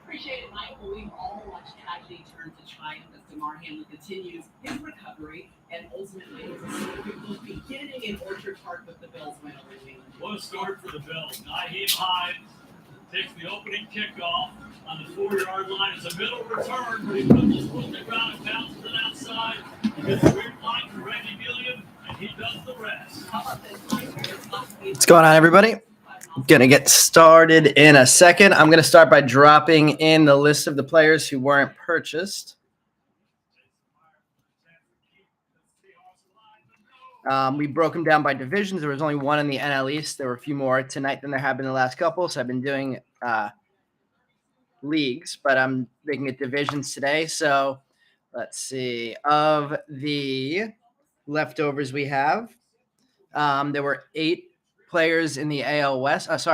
Appreciate it, Michael. We've all watched tragedy turn to triumph as DeMar Hamlin continues his recovery and ultimately it's a significant beginning in Orchard Park with the Bills win over New England. What a start for the Bills. Naheem Hines takes the opening kickoff on the 4-yard line. It's a middle return, but he dribbles from the ground and bounces it outside. He gets a weird line for Randy Gilliam, and he does the rest. What's going on, everybody? Gonna get started in a second. I'm gonna start by dropping in the list of the players who weren't purchased. We broke them down by divisions. There was only one in the NL East. There were a few more tonight than there have been the last couple. So I've been doing leagues, but I'm making it divisions today. So let's see. Of the leftovers we have, there were 5 players in the AL West. Those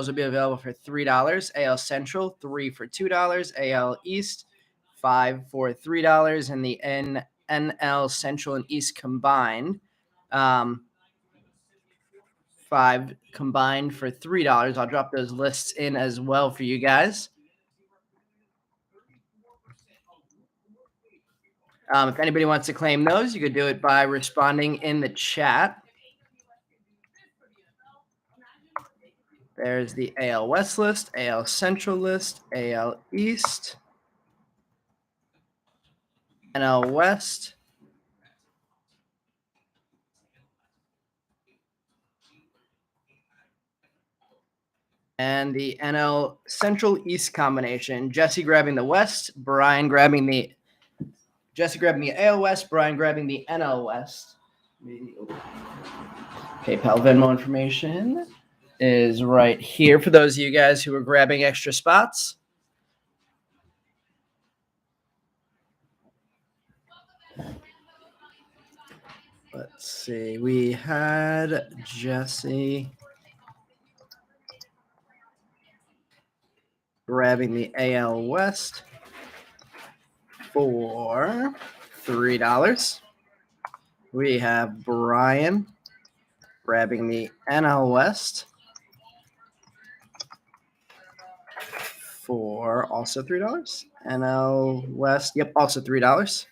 will be available for $3. AL Central, 3 for $2. AL East, 5 for $3. And the NL Central and East combined, 5 combined for $3. I'll drop those lists in as well for you guys. If anybody wants to claim those, you could do it by responding in the chat. There's the AL West list, AL Central list, AL East, NL West, and the NL Central East combination. Jesse grabbing the West, Jesse grabbing the AL West, Brian grabbing the NL West. PayPal Venmo information is right here for those of you guys who are grabbing extra spots. Let's see. We had Jesse grabbing the AL West for $3. We have Brian grabbing the NL West for also $3. NL West, yep, also $3.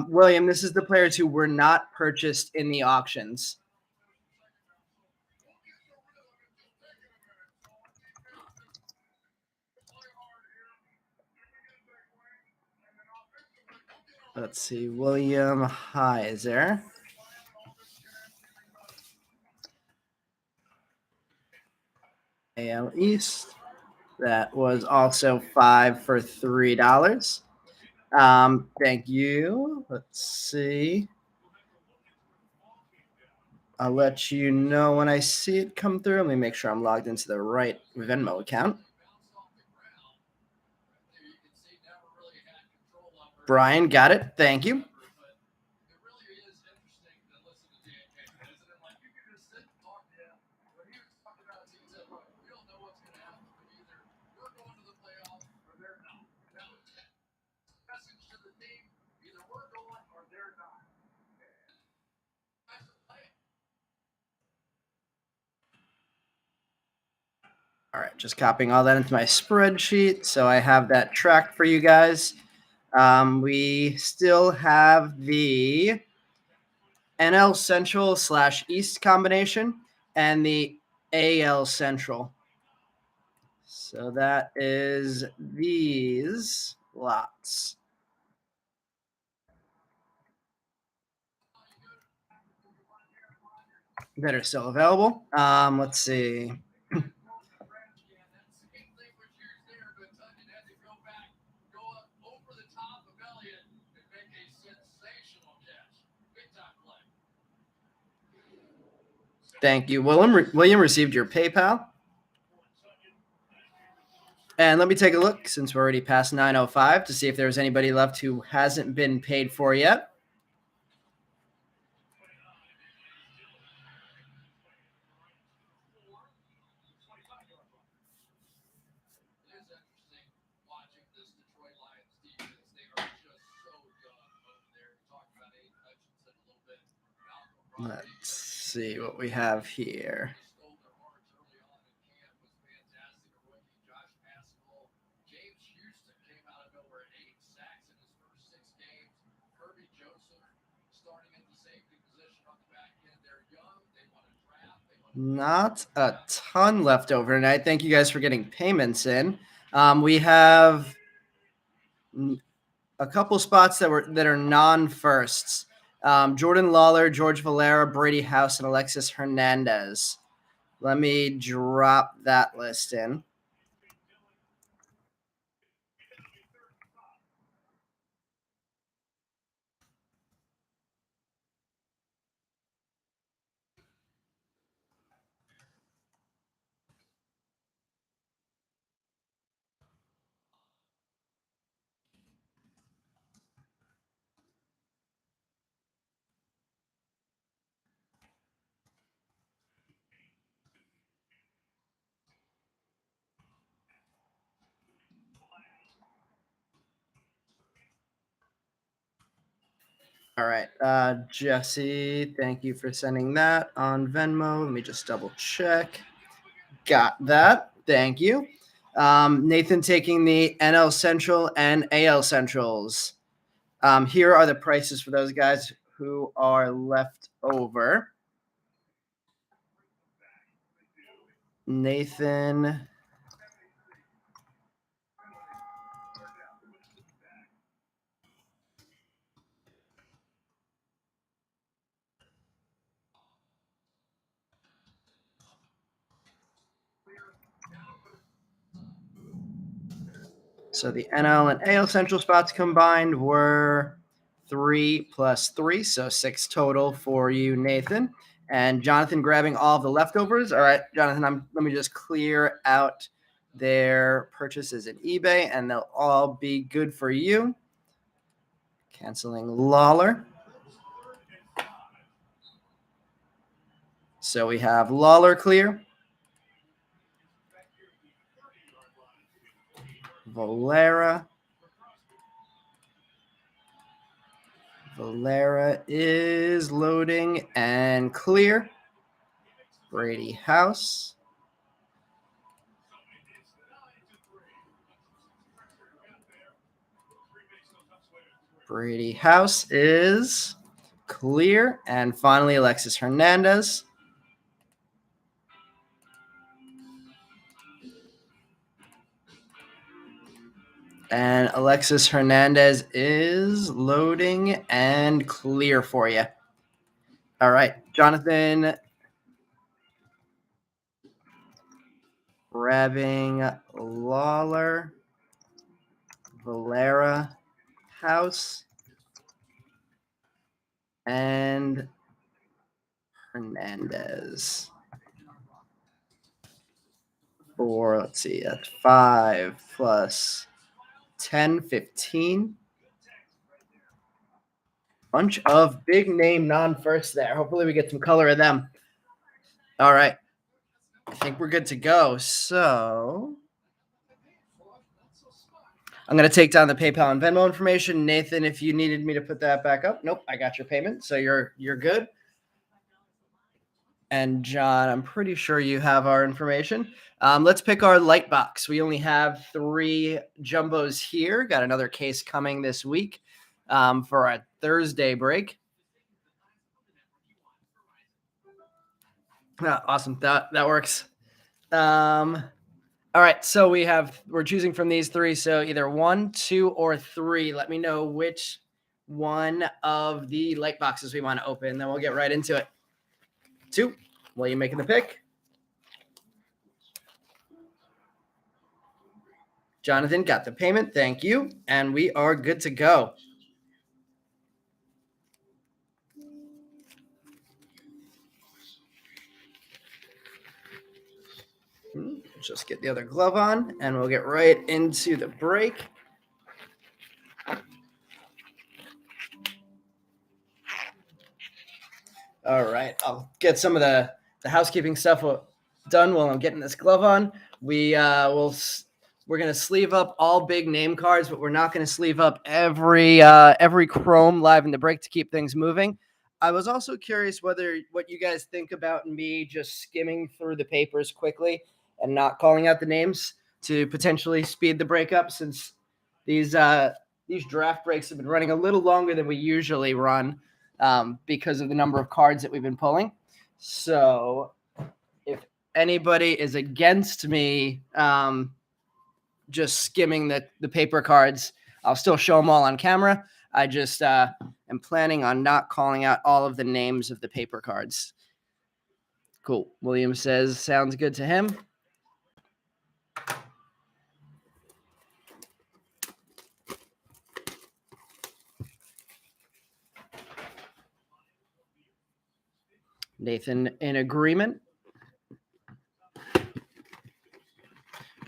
William, this is the players who were not purchased in the auctions. Let's see, William Heiser. AL East. That was also 5 for $3. Thank you. Let's see. I'll let you know when I see it come through. Let me make sure I'm logged into the right Venmo account. Brian, got it. Thank you. All right, just copying all that into my spreadsheet so I have that tracked for you guys. We still have the NL Central / East combination and the AL Central. So that is these lots that are still available. Let's see. Thank you, William. William received your PayPal. And let me take a look since we're already past 9:05 to see if there's anybody left who hasn't been paid for yet. Let's see what we have here. Not a ton left over tonight. Thank you guys for getting payments in. We have a couple spots that are non-firsts. Jordan Lawler, George Valera, Brady House, and Alexis Hernandez. Let me drop that list in. All right, Jesse, thank you for sending that on Venmo. Let me just double check. Got that. Thank you. Nathan taking the NL Central and AL Centrals. Here are the prices for those guys who are left over. Nathan. So the NL and AL Central spots combined were 3 + 3, so 6 total for you, Nathan. And Jonathan grabbing all of the leftovers. All right, Jonathan, let me just clear out their purchases in eBay, and they'll all be good for you. Canceling Lawler. So we have Lawler clear. Valera. Valera is loading and clear. Brady House. Brady House is clear. And finally, Alexis Hernandez. And Alexis Hernandez is loading and clear for you. All right, Jonathan grabbing Lawler, Valera, House, and Hernandez. For, let's see, that's 5 plus 10, 15. Bunch of big name non-firsts there. Hopefully we get some color of them. All right. I think we're good to go. So I'm going to take down the PayPal and Venmo information. Nathan, if you needed me to put that back up. Nope, I got your payment. So you're good. And John, I'm pretty sure you have our information. Let's pick our light box. We only have 3 jumbos here. Got another case coming this week for a Thursday break. Awesome. That works. All right. So we're choosing from these 3. So either 1, 2, or 3. Let me know which one of the light boxes we want to open. Then we'll get right into it. 2. William making the pick. Jonathan got the payment. Thank you. And we are good to go. Just get the other glove on, and we'll get right into the break. All right. I'll get some of the housekeeping stuff done while I'm getting this glove on. We're going to sleeve up all big name cards, but we're not going to sleeve up every chrome live in the break to keep things moving. I was also curious what you guys think about me just skimming through the papers quickly and not calling out the names to potentially speed the break up, since these draft breaks have been running a little longer than we usually run because of the number of cards that we've been pulling. So if anybody is against me just skimming the paper cards, I'll still show them all on camera. I just am planning on not calling out all of the names of the paper cards. Cool. William says sounds good to him. Nathan in agreement.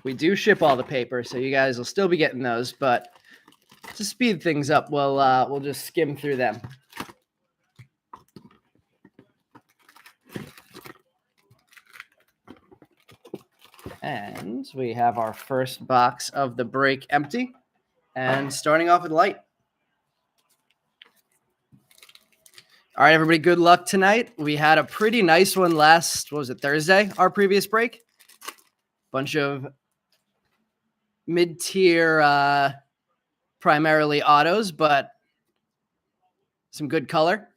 We do ship all the paper, so you guys will still be getting those, but to speed things up, we'll just skim through them. And we have our first box of the break empty, and starting off with Light. All right, everybody, good luck tonight. We had a pretty nice one Thursday, our previous break. Bunch of mid-tier, primarily autos, but some good color.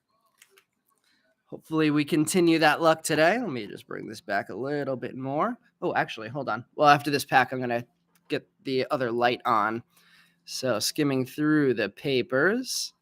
Hopefully we continue that luck today. Let me just bring this back a little bit more. Oh, actually, hold on. Well, after this pack, I'm going to get the other light on. So skimming through the papers.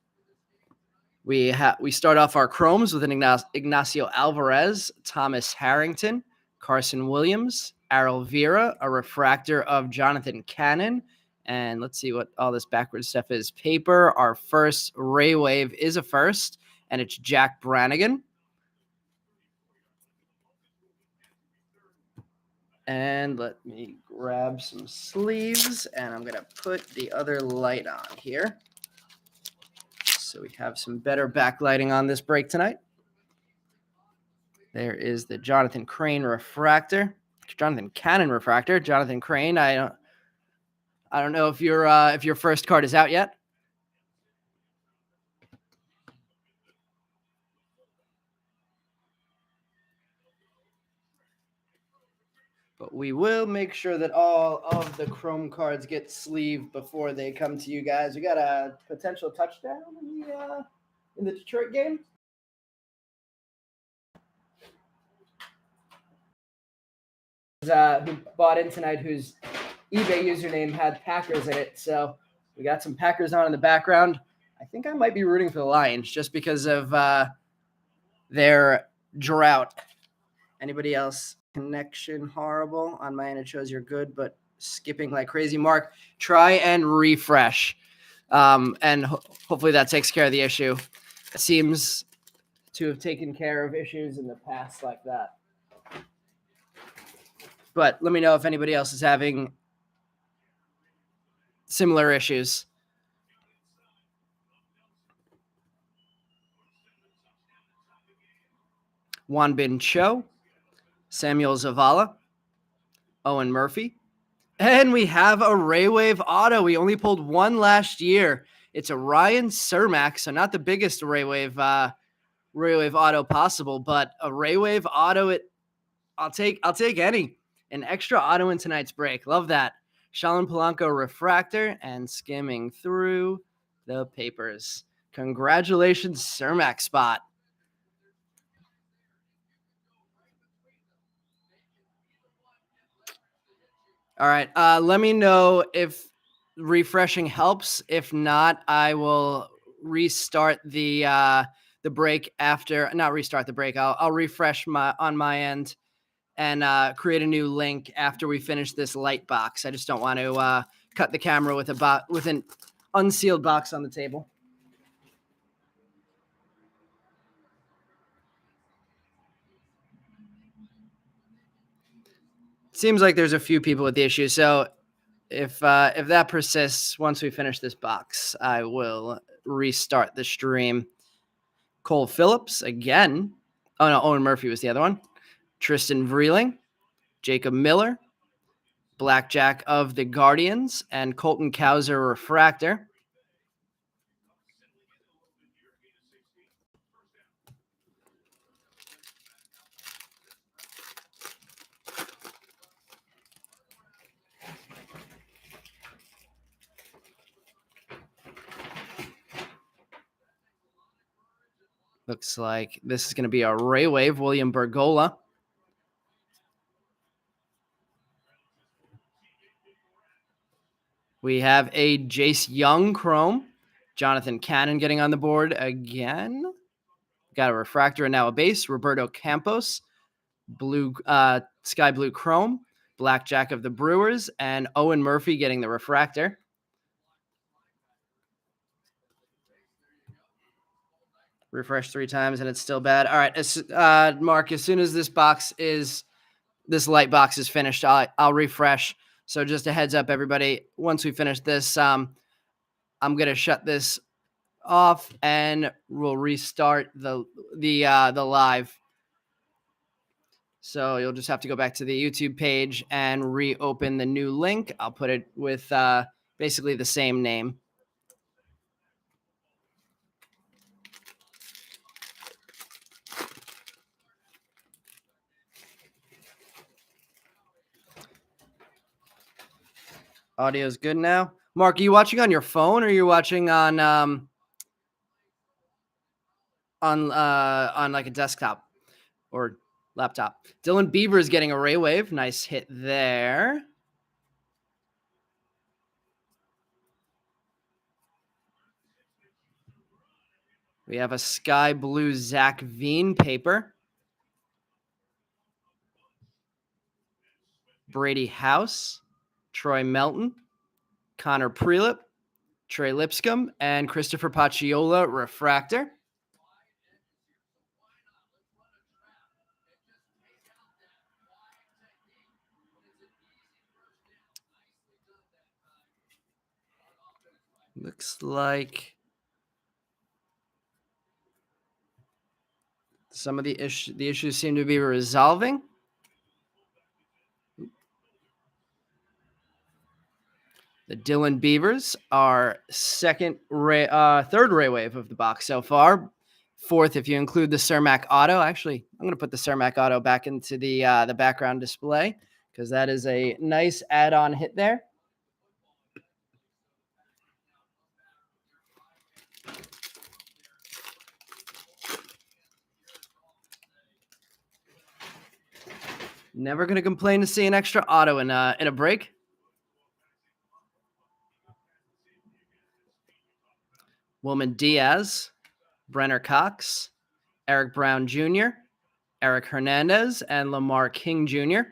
We start off our chromes with an Ignacio Alvarez, Thomas Harrington, Carson Williams, Errol Vera, a refractor of Jonathan Cannon. And let's see what all this backwards stuff is. Paper, our first Ray Wave is a first, and it's Jack Brannigan. And let me grab some sleeves, and I'm going to put the other light on here, so we have some better backlighting on this break tonight. There is the Jonathan Cannon refractor. Jonathan Crane. I don't know if your first card is out yet. But we will make sure that all of the chrome cards get sleeved before they come to you guys. We got a potential touchdown in the Detroit game. Who bought in tonight, whose eBay username had Packers in it. So we got some Packers on in the background. I think I might be rooting for the Lions just because of their drought. Anybody else? Connection horrible. On my end, it shows you're good, but skipping like crazy. Mark, try and refresh. And hopefully that takes care of the issue. It seems to have taken care of issues in the past like that. But let me know if anybody else is having similar issues. Wanbin Cho, Samuel Zavala, Owen Murphy. And we have a Ray Wave auto. We only pulled one last year. It's a Ryan Cermak, so not the biggest Ray Wave Raywave auto possible, but a Raywave auto, I'll take any. An extra auto in tonight's break. Love that. Shalin Polanco refractor and skimming through the papers. Congratulations, Cermak spot. All right. Let me know if refreshing helps. If not, I will restart the break after. Not restart the break. I'll refresh on my end and create a new link after we finish this light box. I just don't want to cut the camera with an unsealed box on the table. Seems like there's a few people with the issue. So if that persists, once we finish this box, I will restart the stream. Cole Phillips again. Oh no, Owen Murphy was the other one. Tristan Vreeling, Jacob Miller, Blackjack of the Guardians, and Colton Cowser refractor. Looks like this is going to be a Raywave, William Bergola. We have a Jace Young Chrome. Jonathan Cannon getting on the board again. Got a refractor and now a base. Roberto Campos, blue, sky blue Chrome. Blackjack of the Brewers, and Owen Murphy getting the refractor. Refresh 3 times and it's still bad. All right, Mark, as soon as this light box is finished, I'll refresh. So just a heads up, everybody. Once we finish this, I'm gonna shut this off and we'll restart the live. So you'll just have to go back to the YouTube page and reopen the new link. I'll put it with basically the same name. Audio's good now. Mark, are you watching on your phone or are you watching on like a desktop or laptop? Dylan Beaver is getting a Raywave. Nice hit there. We have a sky blue Zach Veen paper. Brady House, Troy Melton, Connor Prelip, Trey Lipscomb, and Christopher Pacciola refractor. Looks like some of the issues seem to be resolving. The Dylan Beavers are third Raywave of the box so far. Fourth, if you include the Cermak Auto. Actually, I'm going to put the Cermak Auto back into the background display because that is a nice add-on hit there. Never going to complain to see an extra auto in a break. Wilman Diaz, Brenner Cox, Eric Brown Jr., Eric Hernandez, and Lamar King Jr.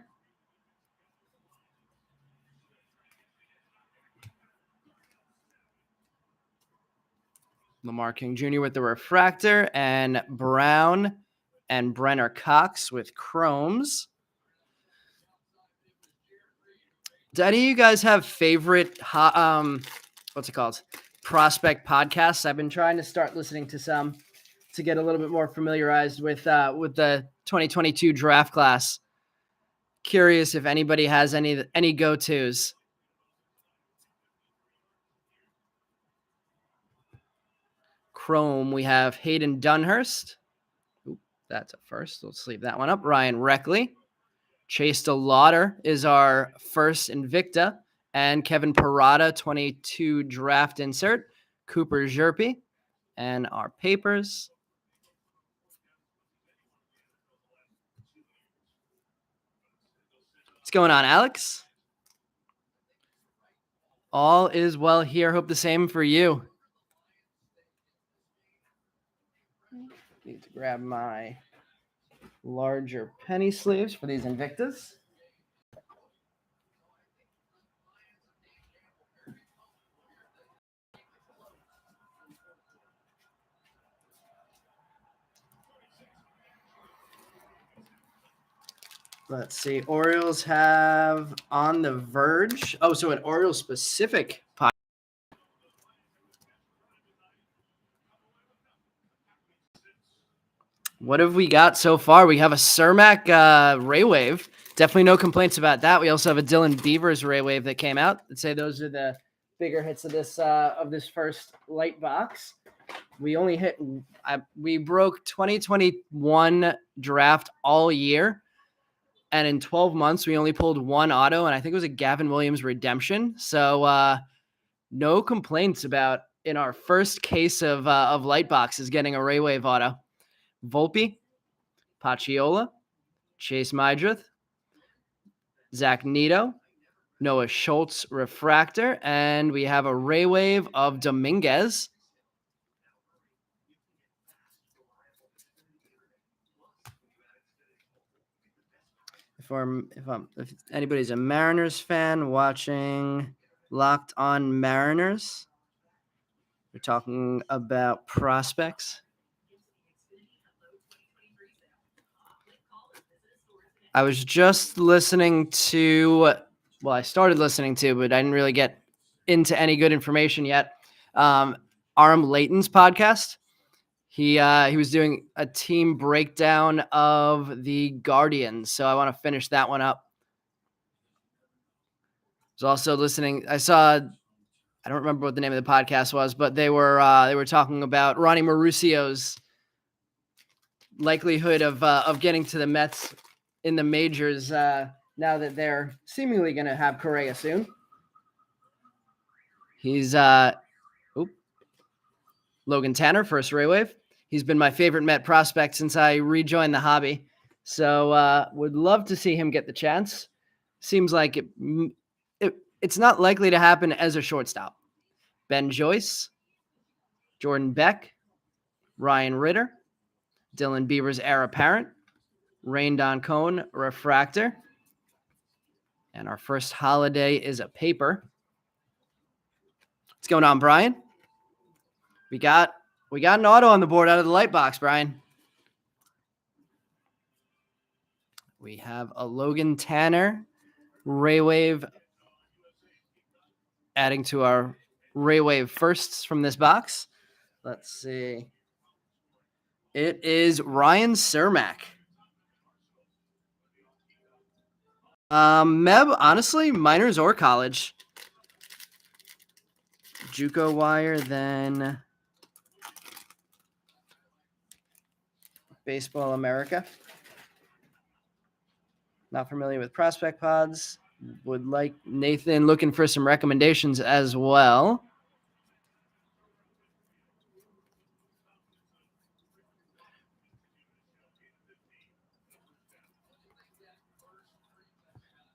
Lamar King Jr. with the refractor, and Brown and Brenner Cox with chromes. Do any of you guys have favorite what's it called? Prospect podcasts? I've been trying to start listening to some to get a little bit more familiarized with the 2022 draft class. Curious if anybody has any go-tos. Chrome, we have Hayden Dunhurst, That's a first. Let's leave that one up. Ryan Reckley. Chase DeLauder is our first Invicta. And Kevin Parada, 22 draft insert. Cooper Zerpe. And our papers. What's going on, Alex? All is well here. Hope the same for you. Need to grab my larger penny sleeves for these Invictas. Let's see. Orioles have On the Verge. Oh, so an Orioles specific podcast. What have we got so far? We have a Cermak Ray Wave. Definitely no complaints about that. We also have a Dylan Beavers Ray Wave that came out. I'd say those are the bigger hits of this first light box. We only we broke 2021 draft all year. And in 12 months, we only pulled one auto, and I think it was a Gavin Williams redemption. So no complaints about in our first case of light boxes getting a Ray Wave auto. Volpe, Pacciola, Chase Mydrith, Zach Neto, Noah Schultz refractor, and we have a Ray Wave of Dominguez. If anybody's a Mariners fan watching Locked On Mariners, we're talking about prospects. I was just listening to, I started listening to, but I didn't really get into any good information yet. Aram Layton's podcast. He was doing a team breakdown of the Guardians, so I want to finish that one up. I was also listening. I don't remember what the name of the podcast was, but they were talking about Ronnie Mauricio's likelihood of getting to the Mets in the majors now that they're seemingly going to have Correa soon. He's Logan Tanner, first Ray Wave. He's been my favorite Met prospect since I rejoined the hobby. So would love to see him get the chance. Seems like it's not likely to happen as a shortstop. Ben Joyce, Jordan Beck, Ryan Ritter, Dylan Beavers heir apparent, Rain Don Cohn refractor. And our first holiday is a paper. What's going on, Brian? We got an auto on the board out of the light box, Brian. We have a Logan Tanner Ray Wave adding to our Ray Wave firsts from this box. Let's see. It is Ryan Cermak. Meb, honestly, minors or college. JUCO wire, then Baseball America. Not familiar with prospect pods. Would like Nathan looking for some recommendations as well.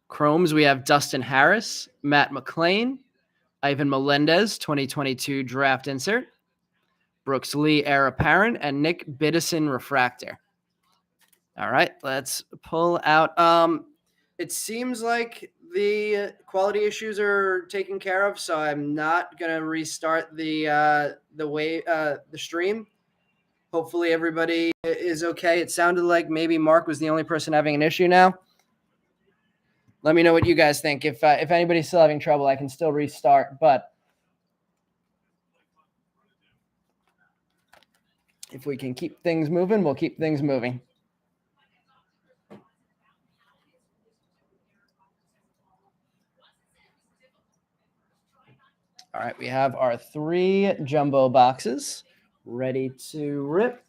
Chromes, we have Dustin Harris, Matt McClain, Ivan Melendez, 2022 draft insert, Brooks Lee, heir apparent, and Nick Biddison refractor. All right, let's pull out. It seems like the quality issues are taken care of, so I'm not gonna restart the stream. Hopefully everybody is okay. It sounded like maybe Mark was the only person having an issue now. Let me know what you guys think. If anybody's still having trouble, I can still restart. But if we can keep things moving, we'll keep things moving. All right, we have our 3 jumbo boxes ready to rip.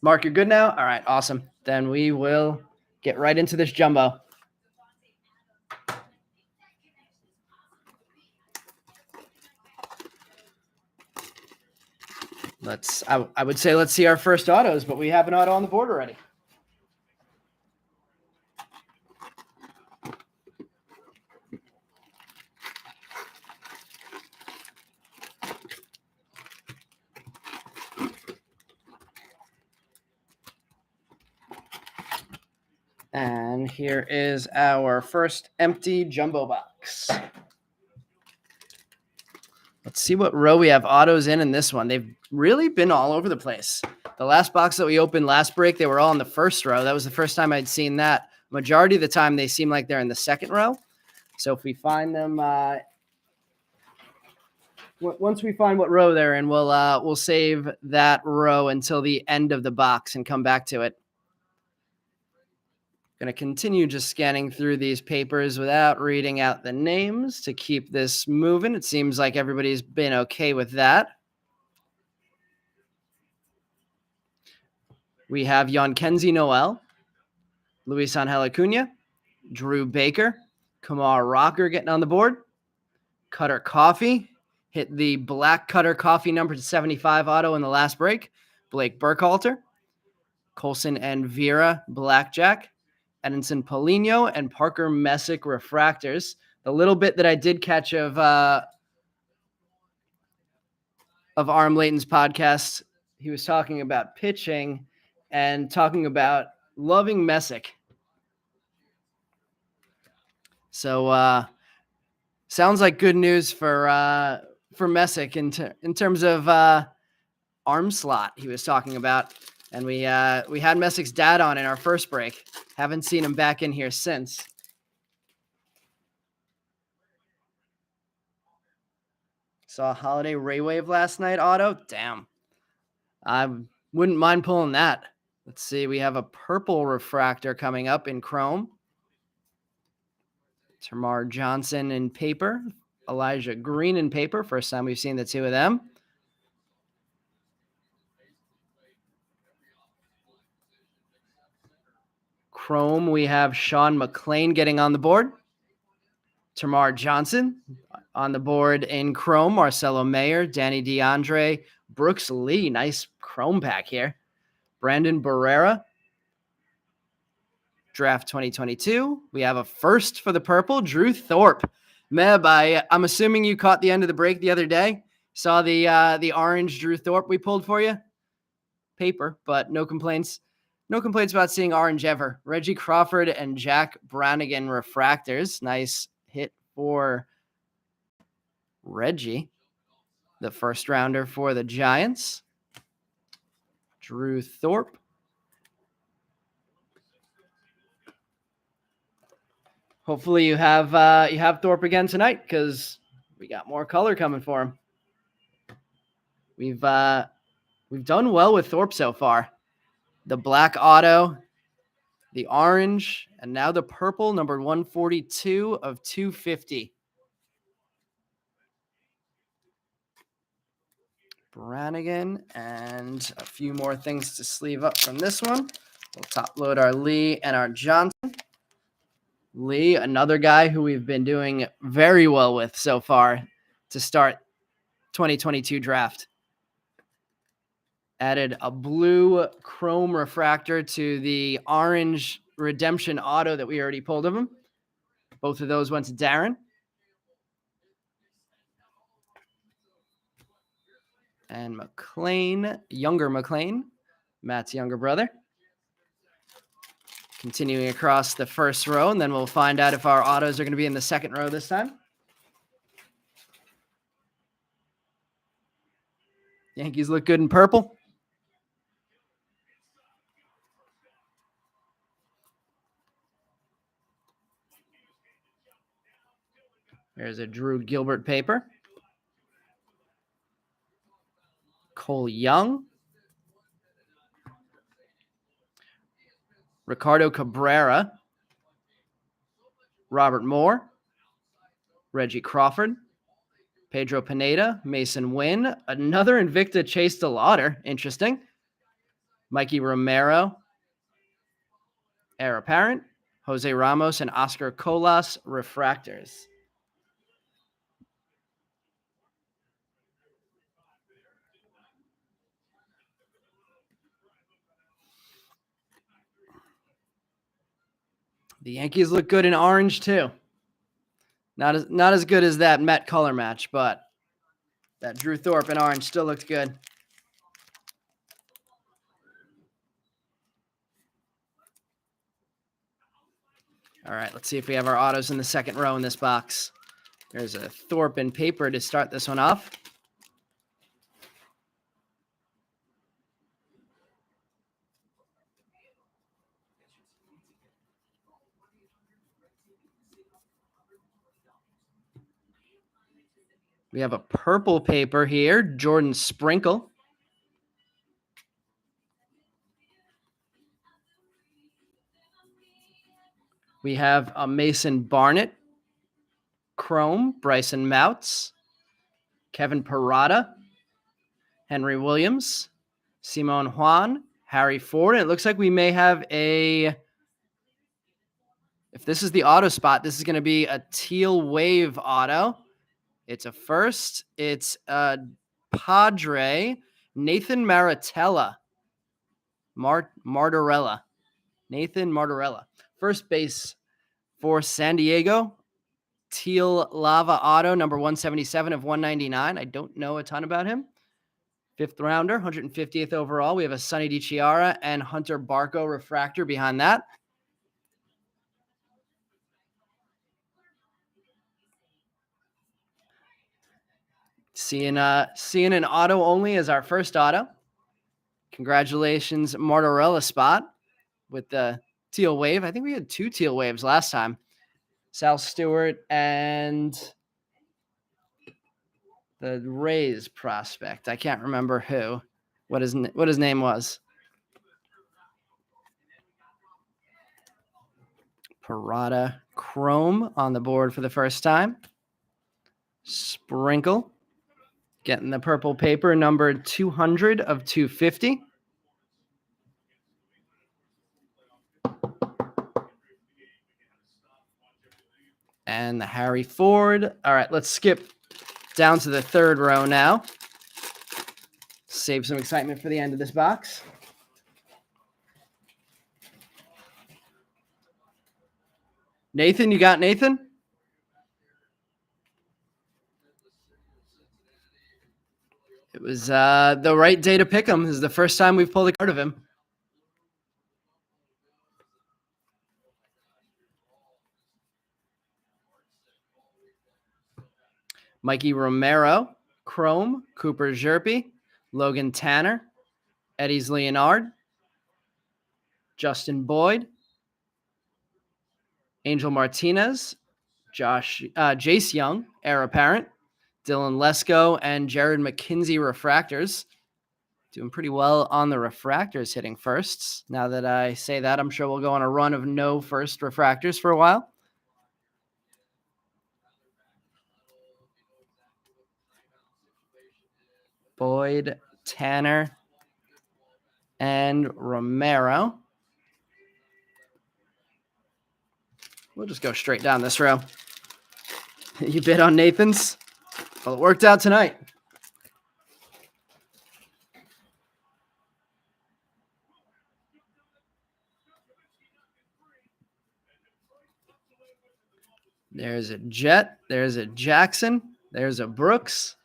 Mark, you're good now? All right, awesome. Then we will get right into this jumbo. I would say let's see our first autos, but we have an auto on the board already. And here is our first empty jumbo box. Let's see what row we have autos in this one. They've really been all over the place. The last box that we opened last break, they were all in the first row. That was the first time I'd seen that. Majority of the time, they seem like they're in the second row. So if we find them, once we find what row they're in, we'll save that row until the end of the box and come back to it. Going to continue just scanning through these papers without reading out the names to keep this moving. It seems like everybody's been okay with that. We have Kenzie Noel, Luis Angel Acuna, Drew Baker, Kamar Rocker getting on the board, Cutter Coffee, hit the black Cutter Coffee number 75 auto in the last break, Blake Burkhalter, Colson and Vera Blackjack, Edinson Polino, and Parker Messick refractors. The little bit that I did catch of Arm Layton's podcast, he was talking about pitching and talking about loving Messick. So sounds like good news for Messick in terms of arm slot he was talking about. And we had Messick's dad on in our first break. Haven't seen him back in here since. Saw a Holiday Ray Wave last night auto. Damn. I wouldn't mind pulling that. Let's see. We have a purple refractor coming up in chrome. Tamar Johnson in paper. Elijah Green in paper. First time we've seen the two of them. Chrome, we have Sean McLean getting on the board. Tamar Johnson on the board in chrome. Marcelo Mayer, Danny DeAndre, Brooks Lee. Nice chrome pack here. Brandon Barrera. Draft 2022. We have a first for the purple, Drew Thorpe. Meb, I'm assuming you caught the end of the break the other day. Saw the orange Drew Thorpe we pulled for you. Paper, but no complaints. No complaints about seeing orange ever. Reggie Crawford and Jack Brannigan refractors. Nice hit for Reggie. The first rounder for the Giants. Drew Thorpe. Hopefully you have Thorpe again tonight because we got more color coming for him. We've done well with Thorpe so far. The black auto, the orange, and now the purple, number 142 of 250. Brannigan, and a few more things to sleeve up from this one. We'll top load our Lee and our Johnson. Lee, another guy who we've been doing very well with so far to start 2022 draft. Added a blue chrome refractor to the orange redemption auto that we already pulled of him. Both of those went to Darren. And McLean, younger McLean, Matt's younger brother. Continuing across the first row, and then we'll find out if our autos are going to be in the second row this time. Yankees look good in purple. There's a Drew Gilbert paper. Cole Young. Ricardo Cabrera. Robert Moore. Reggie Crawford. Pedro Pineda. Mason Wynn. Another Invicta Chase DeLauder. Interesting. Mikey Romero, heir apparent. Jose Ramos and Oscar Colas, refractors. The Yankees look good in orange too. Not as good as that Met color match, but that Drew Thorpe in orange still looks good. All right, let's see if we have our autos in the second row in this box. There's a Thorpe in paper to start this one off. We have a purple paper here, Jordan Sprinkle. We have a Mason Barnett, Chrome, Bryson Moutts, Kevin Parada, Henry Williams, Simon Juan, Harry Ford. And it looks like we may have if this is the auto spot, this is going to be a teal wave auto. It's a first. It's a Padre, Nathan Martella. Martorella. Nathan Martorella. First base for San Diego. Teal Lava Auto, number 177 of 199. I don't know a ton about him. Fifth rounder, 150th overall. We have a Sonny DiChiara and Hunter Barco refractor behind that. Seeing an auto only as our first auto. Congratulations, Martorella spot with the teal wave. I think we had 2 teal waves last time. Sal Stewart and the Rays prospect. I can't remember what his name was. Parada Chrome on the board for the first time. Sprinkle getting the purple paper, number 200 of 250. And the Harry Ford. All right, let's skip down to the third row now. Save some excitement for the end of this box. Nathan, you got Nathan? It was the right day to pick him. This is the first time we've pulled a card of him. Mikey Romero, Chrome, Cooper Zerpe, Logan Tanner, Eddie's Leonard, Justin Boyd, Angel Martinez, Jace Young, heir apparent, Dylan Lesko, and Jared McKinsey refractors. Doing pretty well on the refractors hitting firsts. Now that I say that, I'm sure we'll go on a run of no first refractors for a while. Boyd, Tanner, and Romero. We'll just go straight down this row. You bid on Nathan's? Well, it worked out tonight. There's a Jet. There's a Jackson. There's a Brooks.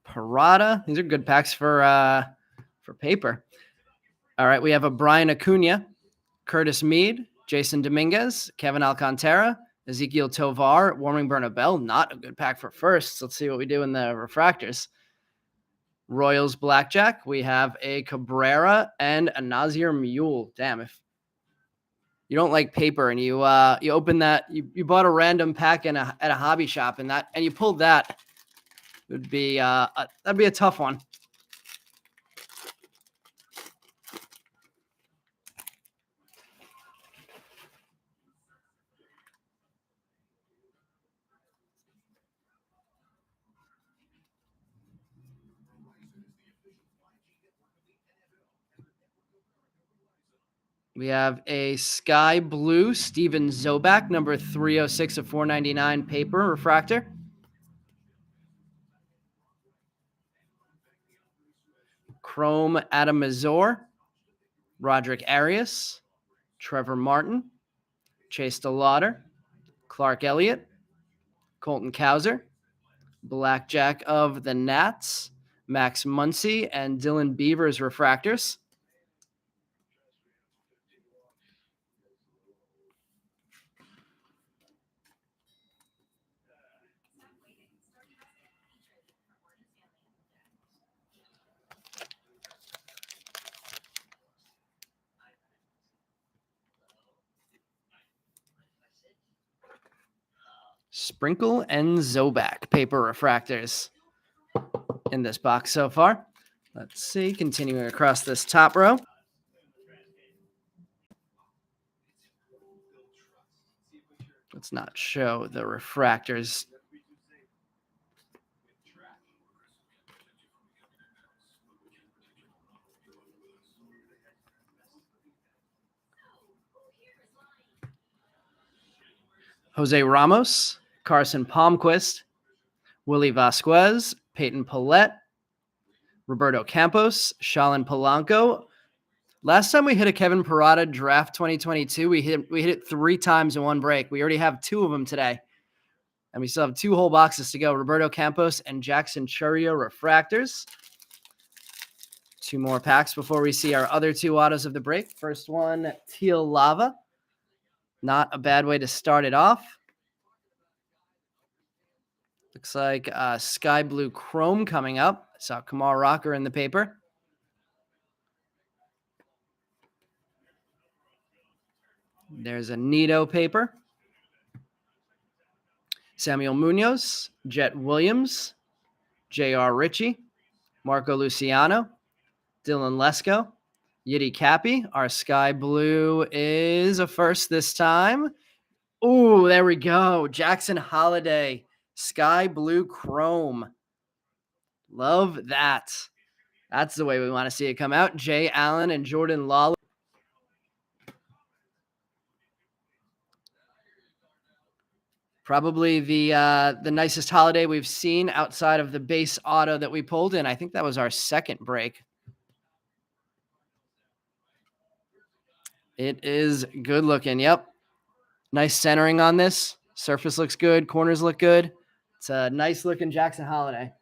Parada. These are good packs for paper. All right, we have a Brian Acuna, Curtis Mead, Jason Dominguez, Kevin Alcantara, Ezekiel Tovar, Warming Bernabel. Not a good pack for firsts. Let's see what we do in the refractors. Royals Blackjack. We have a Cabrera and a Nazir Mule. Damn, if you don't like paper and you open that, you bought a random pack at a hobby shop and you pulled that, it would be that'd be a tough one. We have a sky blue Steven Zobak, number 306 of 499 paper refractor. Chrome Adam Mazur, Roderick Arias, Trevor Martin, Chase DeLauder, Clark Elliott, Colton Cowser, Blackjack of the Nats, Max Muncy, and Dylan Beavers refractors. Sprinkle and Zobak paper refractors in this box so far. Let's see, continuing across this top row. Let's not show the refractors. Jose Ramos, Carson Palmquist, Willie Vasquez, Peyton Paulette, Roberto Campos, Shalin Polanco. Last time we hit a Kevin Parada draft 2022, we hit it 3 times in one break. We already have 2 of them today. And we still have 2 whole boxes to go. Roberto Campos and Jackson Chourio refractors. 2 more packs before we see our other 2 autos of the break. First one, Teal Lava. Not a bad way to start it off. Looks like Sky Blue Chrome coming up. I saw Kamal Rocker in the paper. There's a Nito paper. Samuel Munoz, Jet Williams, J.R. Ritchie, Marco Luciano, Dylan Lesko, Yiddy Cappy. Our Sky Blue is a first this time. Ooh, there we go. Jackson Holiday, Sky Blue Chrome. Love that. That's the way we want to see it come out. Jay Allen and Jordan Lawler. Probably the nicest holiday we've seen outside of the base auto that we pulled in. I think that was our second break. It is good looking. Yep. Nice centering on this. Surface looks good. Corners look good. It's a nice looking Jackson Holiday.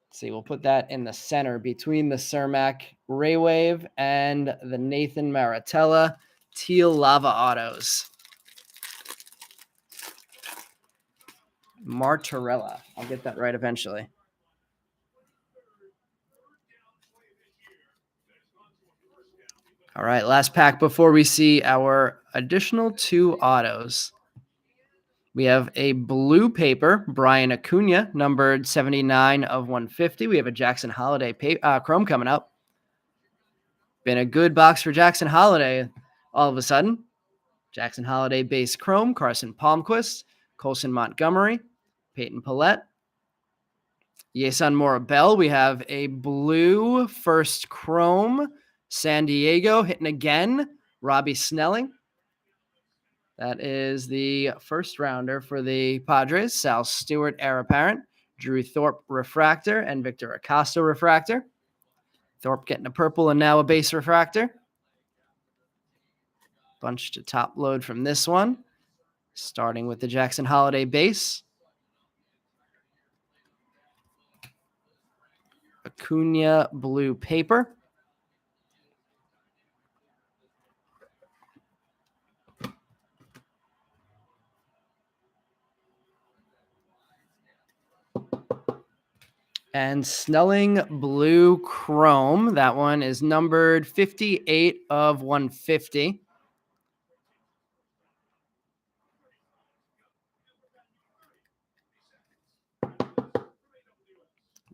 Let's see, we'll put that in the center between the Cermak Ray Wave and the Nathan Maratella Teal Lava Autos. Martorella. I'll get that right eventually. All right, last pack before we see our additional 2 autos. We have a blue paper, Brian Acuna, numbered 79 of 150. We have a Jackson Holiday Chrome coming up. Been a good box for Jackson Holiday all of a sudden. Jackson Holiday base Chrome, Carson Palmquist, Colson Montgomery, Peyton Paulette, Yeson Morabel. We have a blue first Chrome, San Diego hitting again, Robbie Snelling. That is the first rounder for the Padres. Sal Stewart, heir apparent. Drew Thorpe, refractor, and Victor Acosta, refractor. Thorpe getting a purple and now a base refractor. Bunch to top load from this one. Starting with the Jackson Holiday base. Acuna blue paper. And Snelling blue chrome. That one is numbered 58 of 150.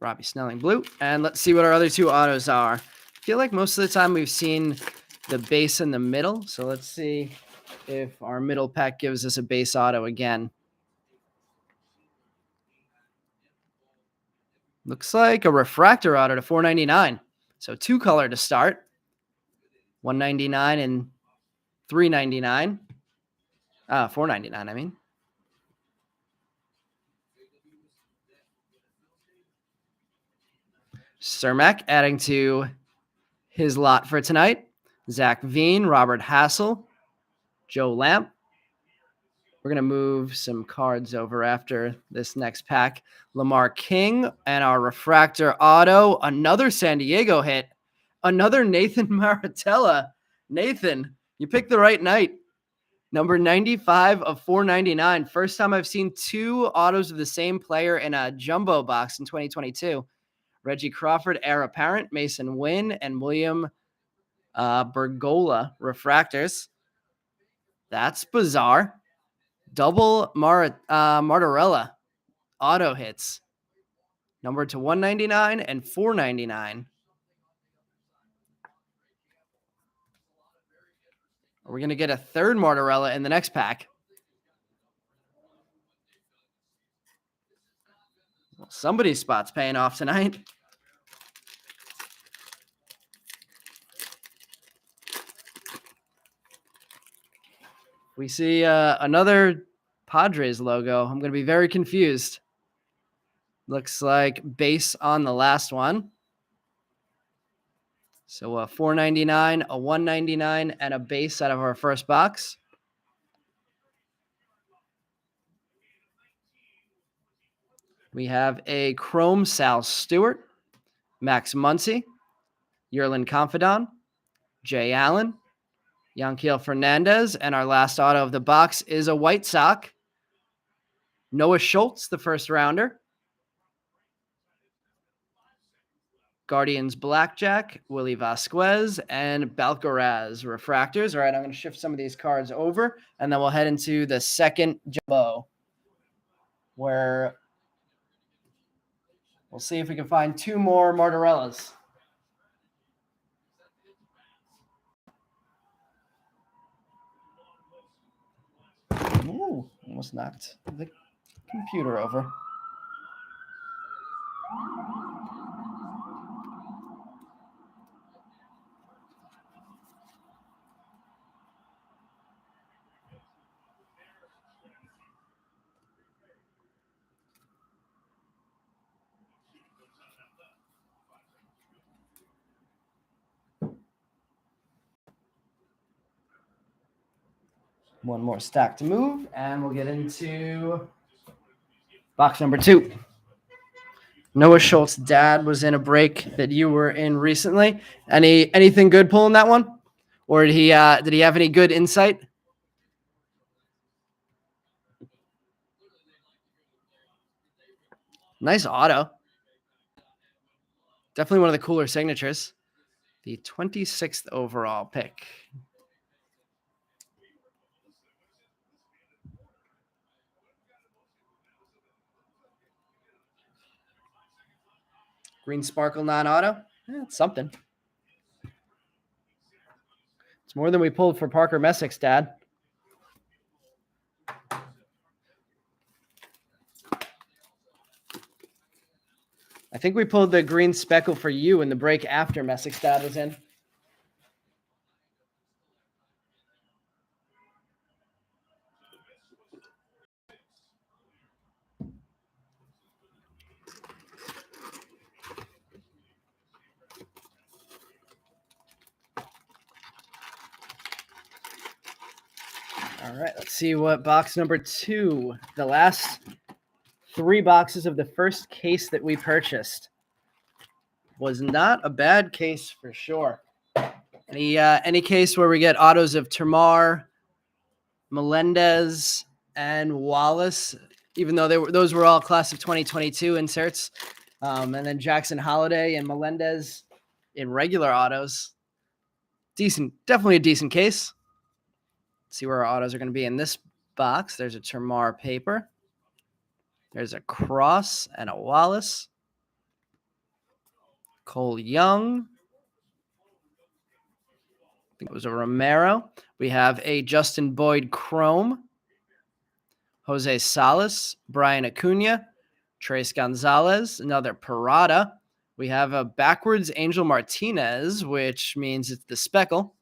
Robbie Snelling blue. And let's see what our other 2 autos are. I feel like most of the time we've seen the base in the middle. So let's see if our middle pack gives us a base auto again. Looks like a refractor auto to 499. So 2 color to start. $199 and $3.99. $4.99, I mean. Cermak adding to his lot for tonight. Zach Veen, Robert Hassel, Joe Lamp. We're going to move some cards over after this next pack. Lamar King and our refractor auto. Another San Diego hit. Another Nathan Maratella. Nathan, you picked the right night. Number 95 of 499. First time I've seen two autos of the same player in a jumbo box in 2022. Reggie Crawford, heir apparent, Mason Wynn, and William Bergola refractors. That's bizarre. Double Martorella auto hits. Numbered to 199 and 499. Are we going to get a third Martorella in the next pack? Well, somebody's spot's paying off tonight. We see another Padres logo. I'm going to be very confused. Looks like base on the last one. So a $4.99, a $1.99, and a base out of our first box. We have a Chrome Sal Stewart, Max Muncy, Yerlin Confidant, Jay Allen, Yanquiel Fernandez, and our last auto of the box is a White Sox. Noah Schultz, the first rounder. Guardians Blackjack, Willie Vasquez, and Balcaraz refractors. All right, I'm going to shift some of these cards over, and then we'll head into the second jumbo, where we'll see if we can find two more Martorellas. Ooh, almost knocked the computer over. One more stack to move, and we'll get into box number 2. Noah Schultz's dad was in a break that you were in recently. Anything good pulling that one? Or did he have any good insight? Nice auto. Definitely one of the cooler signatures. The 26th overall pick. Green Sparkle non-auto. It's something. It's more than we pulled for Parker Messick's dad. I think we pulled the green speckle for you in the break after Messick's dad was in. All right, let's see what box number 2, the last 3 boxes of the first case that we purchased. Was not a bad case for sure. Any case where we get autos of Termar, Melendez, and Wallace, even though those were all class of 2022 inserts, and then Jackson Holiday and Melendez in regular autos. Decent, definitely a decent case. Let's see where our autos are going to be in this box. There's a Termar paper. There's a Cross and a Wallace. Cole Young. I think it was a Romero. We have a Justin Boyd Chrome. Jose Salas. Brian Acuna. Trace Gonzalez. Another Parada. We have a backwards Angel Martinez, which means it's the speckle.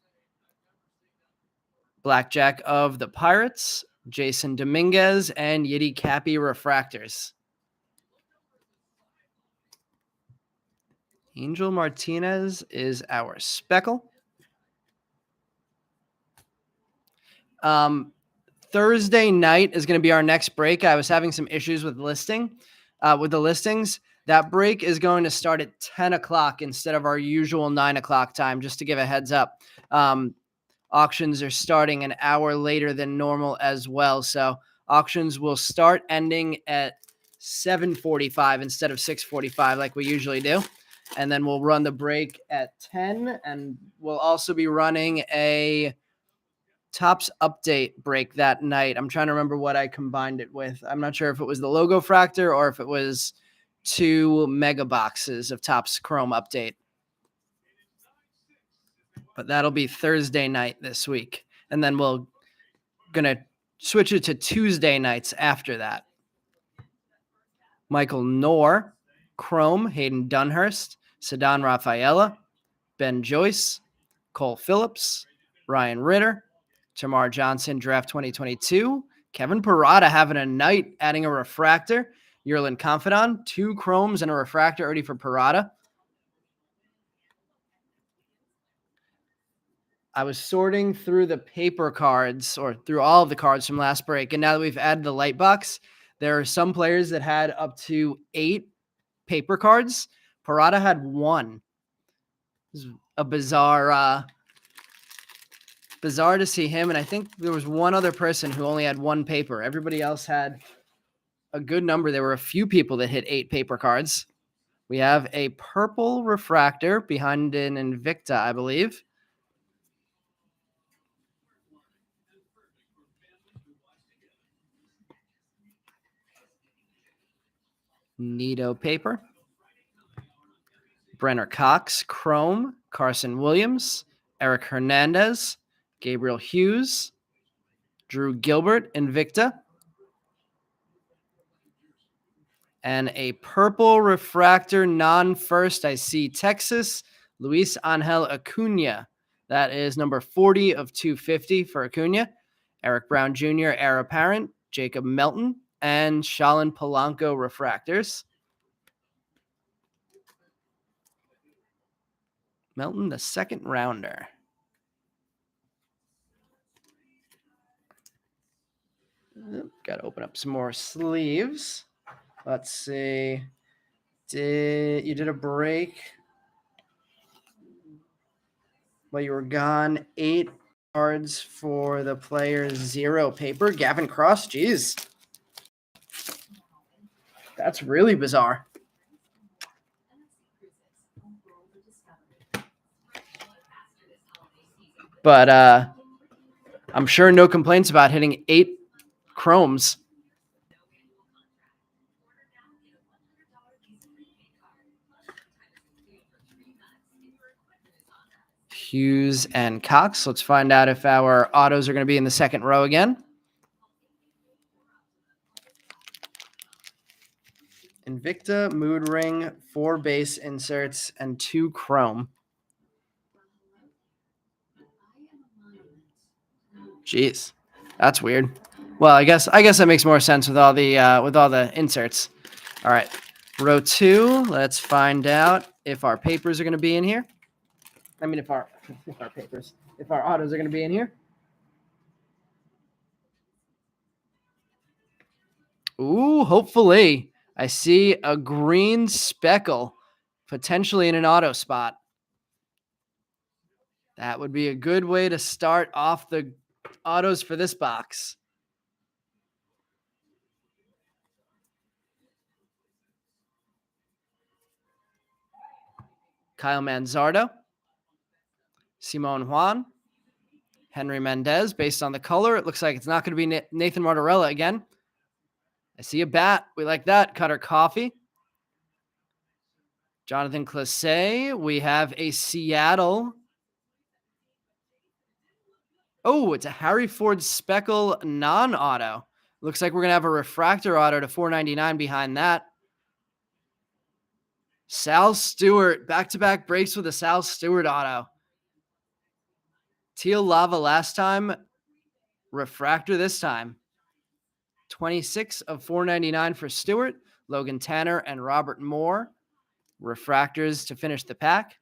Blackjack of the Pirates, Jason Dominguez, and Yiddy Cappy refractors. Angel Martinez is our speckle. Thursday night is going to be our next break. I was having some issues with the listings. That break is going to start at 10 o'clock instead of our usual 9 o'clock time, just to give a heads up. Auctions are starting an hour later than normal as well. So auctions will start ending at 7:45 instead of 6:45 like we usually do. And then we'll run the break at 10, and we'll also be running a Topps update break that night. I'm trying to remember what I combined it with. I'm not sure if it was the logo fractor or if it was 2 mega boxes of Topps Chrome update. But that'll be Thursday night this week. And then we're going to switch it to Tuesday nights after that. Michael Knorr, Chrome, Hayden Dunhurst, Ceddanne Rafaela, Ben Joyce, Cole Phillips, Ryan Ritter, Tamar Johnson, Draft 2022, Kevin Parada having a night, adding a refractor, Yerlin Confidant, 2 Chromes and a refractor already for Parada. I was sorting through the paper cards, or through all of the cards from last break, and now that we've added the light box, there are some players that had up to 8 paper cards. Parada had 1. This is a bizarre to see him, and I think there was one other person who only had 1 paper. Everybody else had a good number. There were a few people that hit 8 paper cards. We have a purple refractor behind an Invicta, I believe. Nito paper. Brenner Cox, Chrome, Carson Williams, Eric Hernandez, Gabriel Hughes, Drew Gilbert, Invicta, and a purple refractor non-first. I see Texas, Luis Angel Acuna. That is number 40 of 250 for Acuna. Eric Brown Jr., heir apparent, Jacob Melton, and Shalin Polanco refractors. Melton, the second rounder. Got to open up some more sleeves. Let's see. You did a break while you were gone? 8 cards for the players, 0 paper. Gavin Cross, geez. That's really bizarre. But I'm sure no complaints about hitting 8 Chromes. Hughes and Cox. Let's find out if our autos are going to be in the second row again. Invicta, Mood Ring, 4 base inserts, and 2 Chrome. Jeez, that's weird. Well, I guess that makes more sense with all the inserts. All right, row 2. Let's find out if our papers are going to be in here. I mean, if our autos are going to be in here. Ooh, hopefully. I see a green speckle, potentially in an auto spot. That would be a good way to start off the autos for this box. Kyle Manzardo, Simone Juan, Henry Mendez. Based on the color, it looks like it's not going to be Nathan Martorella again. I see a bat. We like that. Cutter Coffee. Jonathan Clase. We have a Seattle. Oh, it's a Harry Ford Speckle non-auto. Looks like we're going to have a refractor auto to $4.99 behind that. Sal Stewart. Back-to-back breaks with a Sal Stewart auto. Teal Lava last time. refractor this time. 26 of 499 for Stewart, Logan Tanner, and Robert Moore. Refractors to finish the pack.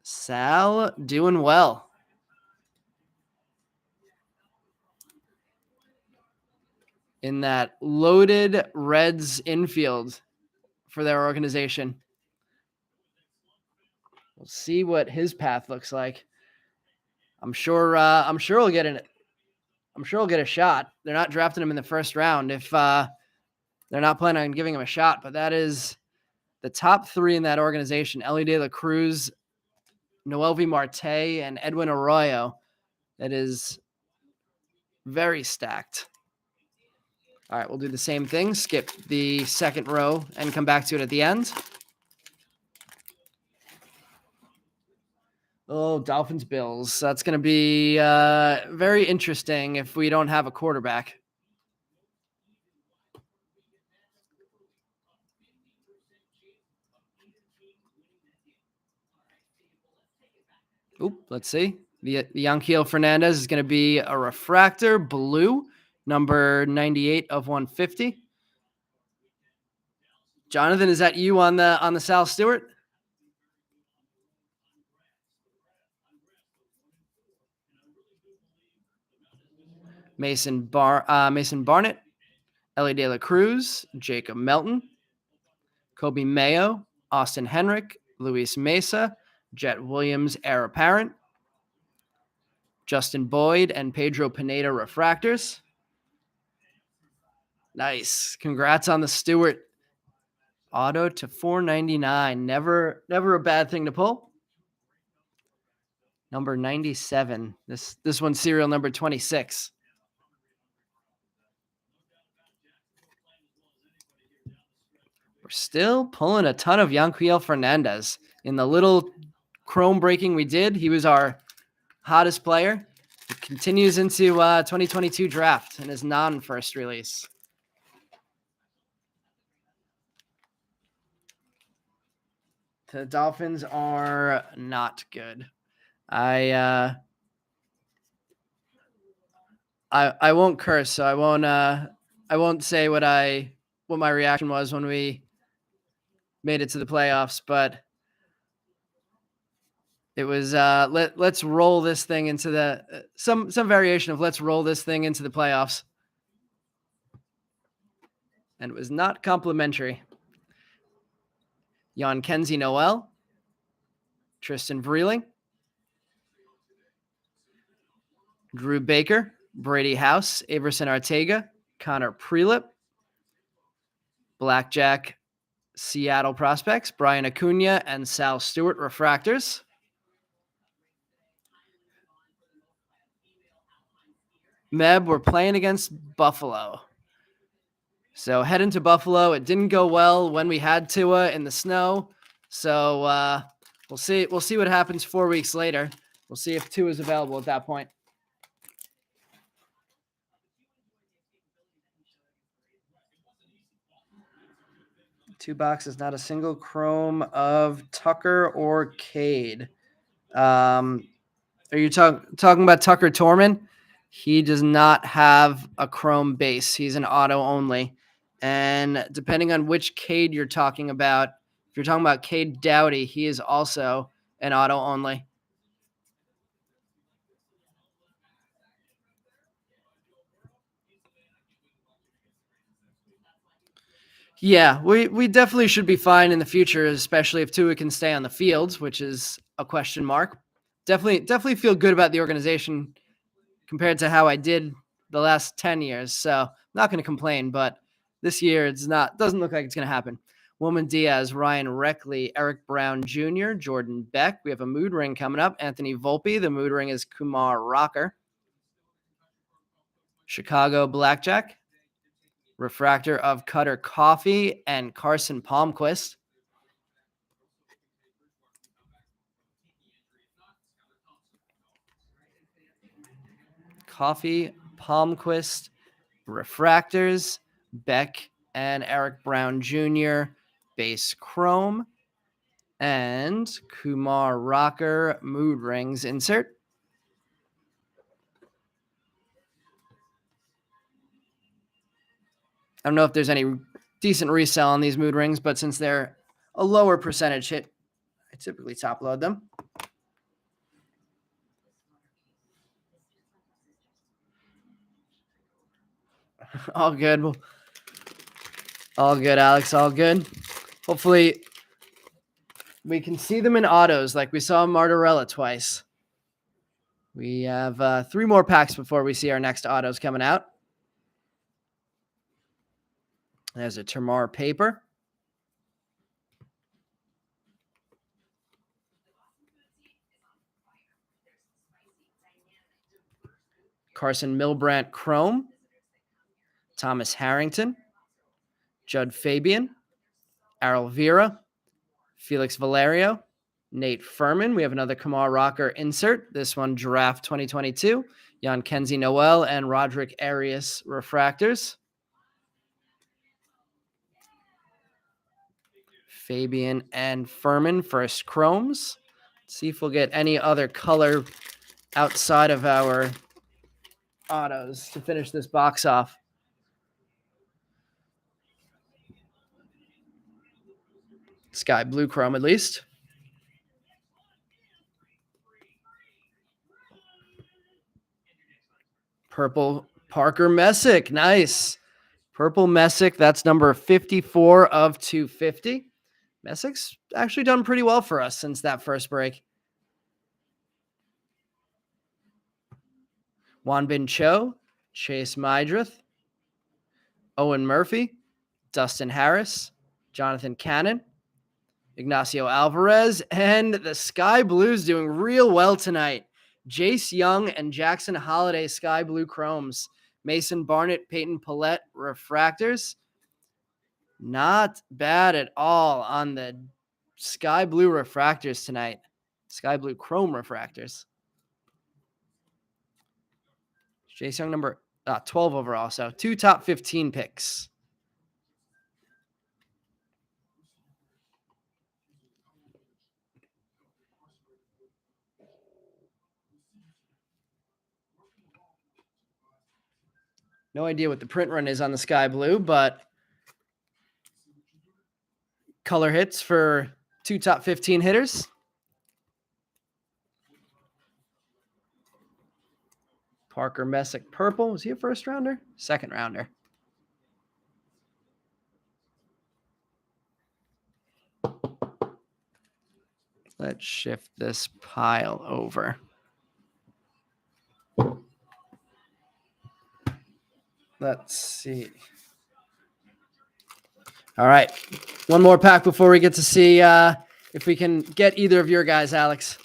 Sal doing well. In that loaded Reds infield for their organization. We'll see what his path looks like. I'm sure he'll get a shot. They're not drafting him in the first round if they're not planning on giving him a shot, but that is the top three in that organization: Ellie De La Cruz, Noelvi Marte, and Edwin Arroyo. That is very stacked. All right, we'll do the same thing. Skip the second row and come back to it at the end. Oh, Dolphins, Bills. That's going to be very interesting if we don't have a quarterback. Oop, let's see. The Yanquiel Fernandez is going to be a refractor blue, number 98 of 150. Jonathan, is that you on the Sal Stewart? Mason Barnett, Ellie De La Cruz, Jacob Melton, Kobe Mayo, Austin Henrik, Luis Mesa, Jet Williams, heir apparent, Justin Boyd, and Pedro Pineda refractors. Nice. Congrats on the Stewart. Auto to 499. Never a bad thing to pull. Number 97. This one's serial number 26. We're still pulling a ton of Yanquiel Fernandez. In the little chrome breaking we did, he was our hottest player. It continues into 2022 draft and his non-first release. The Dolphins are not good. I won't curse, so I won't say what my reaction was when we made it to the playoffs, but it was let's roll this thing into the some variation of let's roll this thing into the playoffs. And it was not complimentary. Jan Kenzie Noel, Tristan Vreeling, Drew Baker, Brady House, Averson Arteaga, Connor Prelip, Blackjack Seattle prospects, Brian Acuna, and Sal Stewart refractors. Meb, we're playing against Buffalo. So heading to Buffalo, it didn't go well when we had Tua in the snow. So we'll see what happens 4 weeks later. We'll see if Tua is available at that point. Two boxes, not a single chrome of Tucker or Cade. Are you talking about Tucker Torman? He does not have a chrome base. He's an auto only. And depending on which Cade you're talking about, if you're talking about Cade Doughty, he is also an auto only. Yeah, we definitely should be fine in the future, especially if Tua can stay on the field, which is a question mark. Definitely feel good about the organization compared to how I did the last 10 years. So I'm not going to complain, but this year doesn't look like it's going to happen. Woman Diaz, Ryan Reckley, Eric Brown Jr., Jordan Beck. We have a mood ring coming up. Anthony Volpe. The mood ring is Kumar Rocker. Chicago Blackjack. Refractor of Cutter Coffee and Carson Palmquist. Coffee, Palmquist, refractors, Beck and Eric Brown Jr., base chrome. And Kumar Rocker Mood Rings insert. I don't know if there's any decent resell on these mood rings, but since they're a lower percentage hit, I typically top load them. All good. All good, Alex. All good. Hopefully we can see them in autos like we saw Martorella twice. We have 3 more packs before we see our next autos coming out. There's a Termar paper. Carson Milbrandt Chrome. Thomas Harrington. Judd Fabian. Errol Vera. Felix Valerio. Nate Furman. We have another Kumar Rocker insert. This one, Draft 2022. Jan Kenzie Noel and Roderick Arias refractors. Fabian and Furman first chromes. Let's see if we'll get any other color outside of our autos to finish this box off. Sky blue chrome at least. Purple Parker Messick. Nice. Purple Messick. That's number 54 of 250. Messick's actually done pretty well for us since that first break. Wanbin Cho, Chase Mydrith, Owen Murphy, Dustin Harris, Jonathan Cannon, Ignacio Alvarez, and the Sky Blues doing real well tonight. Jace Young and Jackson Holiday Sky Blue Chromes. Mason Barnett, Peyton Paulette refractors. Not bad at all on the Sky Blue refractors tonight. Sky Blue Chrome refractors. Jace Young number 12 overall, so 2 top 15 picks. No idea what the print run is on the Sky Blue, but color hits for 2 top 15 hitters. Parker Messick purple. Was he a first rounder? Second rounder. Let's shift this pile over. Let's see. All right. One more pack before we get to see if we can get either of your guys, Alex.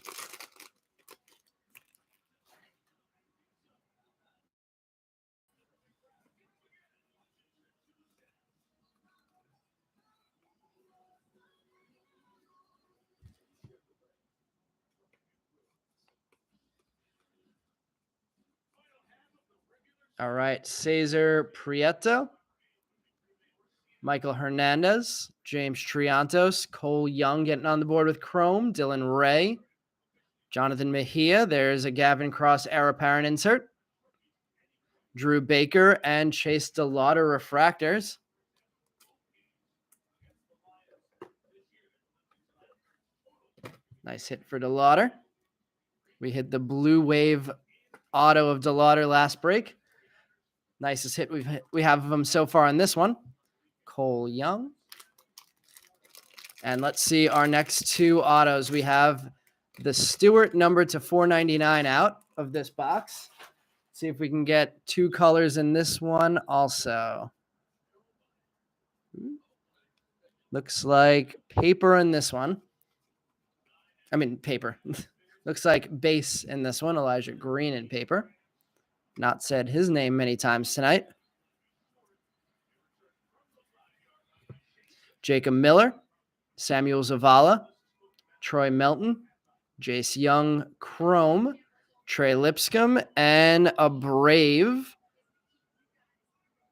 All right. Cesar Prieto. Michael Hernandez, James Triantos, Cole Young getting on the board with Chrome, Dylan Ray, Jonathan Mejia. There's a Gavin Cross Heir Apparent insert. Drew Baker and Chase DeLauder refractors. Nice hit for DeLauder. We hit the blue wave auto of DeLauder last break. Nicest hit we have of him so far in this one. Cole Young. And let's see our next 2 autos. We have the Stewart number to 499 out of this box. See if we can get 2 colors in this one also. Looks like paper in this one. I mean, paper. Looks like base in this one. Elijah Green in paper. Not said his name many times tonight. Jacob Miller, Samuel Zavala, Troy Melton, Jace Young Chrome, Trey Lipscomb, and a Brave,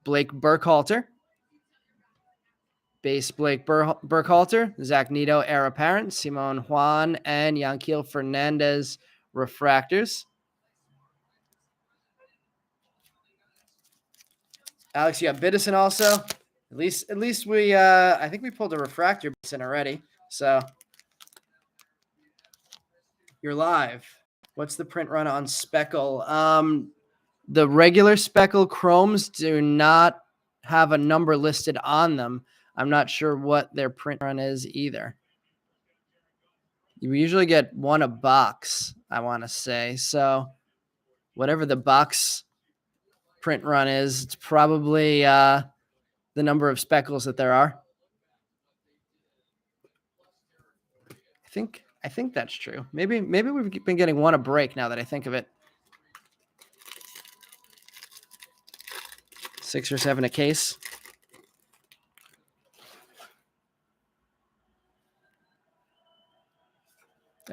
Blake Burkhalter. Base Blake Burkhalter, Zach Nito, Heir Apparent, Simon Juan, and Yanquiel Fernandez refractors. Alex, you got Biddison also. At least we I think we pulled a refractor Biddison already. So you're live. What's the print run on Speckle? The regular Speckle Chromes do not have a number listed on them. I'm not sure what their print run is either. You usually get one a box, I want to say. So whatever the box print run is, it's probably the number of speckles that there are. I think that's true. Maybe we've been getting one a break now that I think of it. 6 or 7 a case.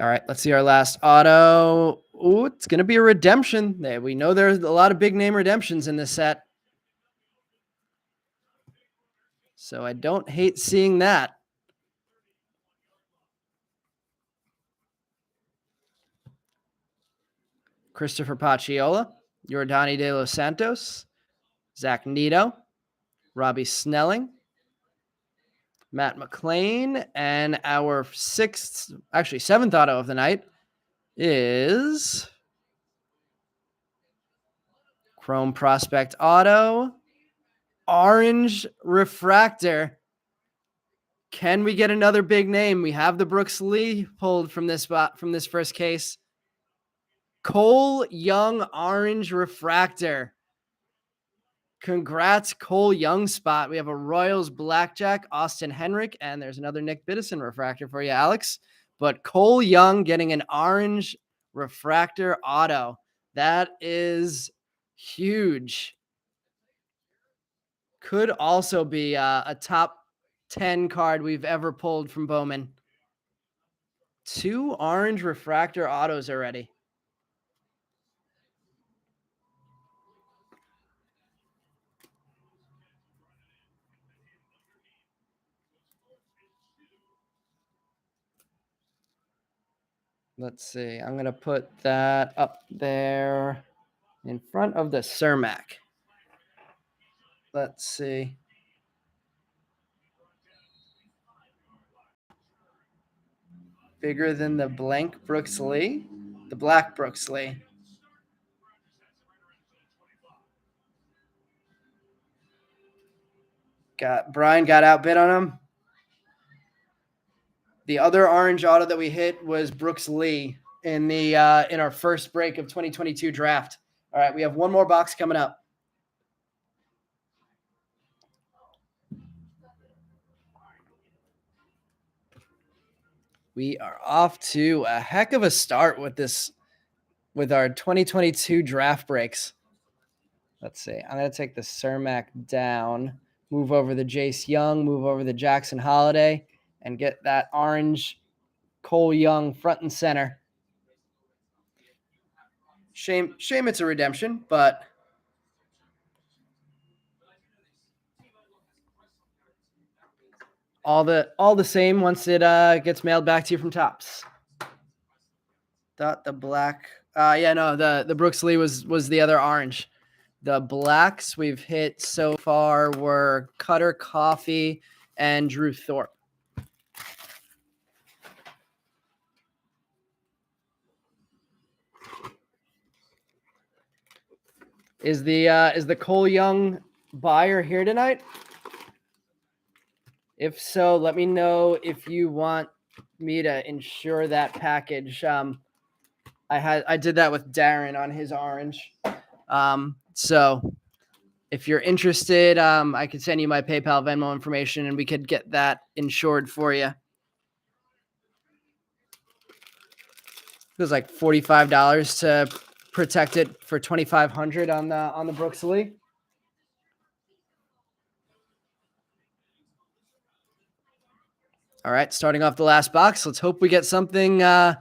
All right, let's see our last auto. Ooh, it's going to be a redemption. We know there's a lot of big name redemptions in this set. So I don't hate seeing that. Christopher Pacciola, Yordani De Los Santos, Zach Nito, Robbie Snelling, Matt McClain, and our seventh auto of the night is Chrome Prospect Auto, Orange Refractor. Can we get another big name? We have the Brooks Lee pulled from this spot, from this first case. Cole Young Orange Refractor. Congrats, Cole Young spot. We have a Royals Blackjack, Austin Henrik, and there's another Nick Biddison refractor for you, Alex. But Cole Young getting an Orange Refractor auto. That is huge. Could also be a top 10 card we've ever pulled from Bowman. 2 Orange Refractor autos already. Let's see. I'm going to put that up there in front of the Cermak. Let's see. Bigger than the blank Brooks Lee? The black Brooks Lee. Brian got outbid on him. The other orange auto that we hit was Brooks Lee in our first break of 2022 draft. All right, we have one more box coming up. We are off to a heck of a start with our 2022 draft breaks. Let's see. I'm going to take the Cermak down, move over the Jace Young, move over the Jackson Holiday, and get that orange Cole Young front and center. Shame it's a redemption, but all the same once it gets mailed back to you from Topps. Thought the black the Brooks Lee was the other orange. The blacks we've hit so far were Cutter Coffee and Drew Thorpe. Is the Cole Young buyer here tonight? If so, let me know if you want me to insure that package. I did that with Darren on his orange. So if you're interested, I could send you my PayPal Venmo information and we could get that insured for you. It was like $45 to protect it for $2,500 on the Brooks Lee. All right, starting off the last box. Let's hope we get something else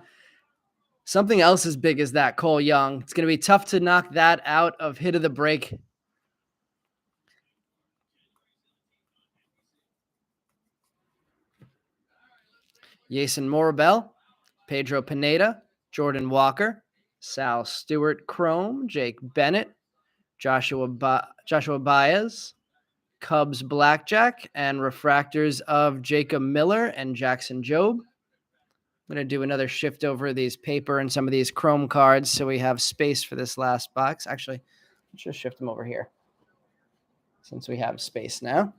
as big as that Cole Young. It's going to be tough to knock that out of hit of the break. Jason Morabel, Pedro Pineda, Jordan Walker, Sal Stewart Chrome, Jake Bennett, Joshua Baez, Cubs Blackjack, and refractors of Jacob Miller and Jackson Jobe. I'm going to do another shift over these paper and some of these chrome cards so we have space for this last box. Actually, let's just shift them over here since we have space now.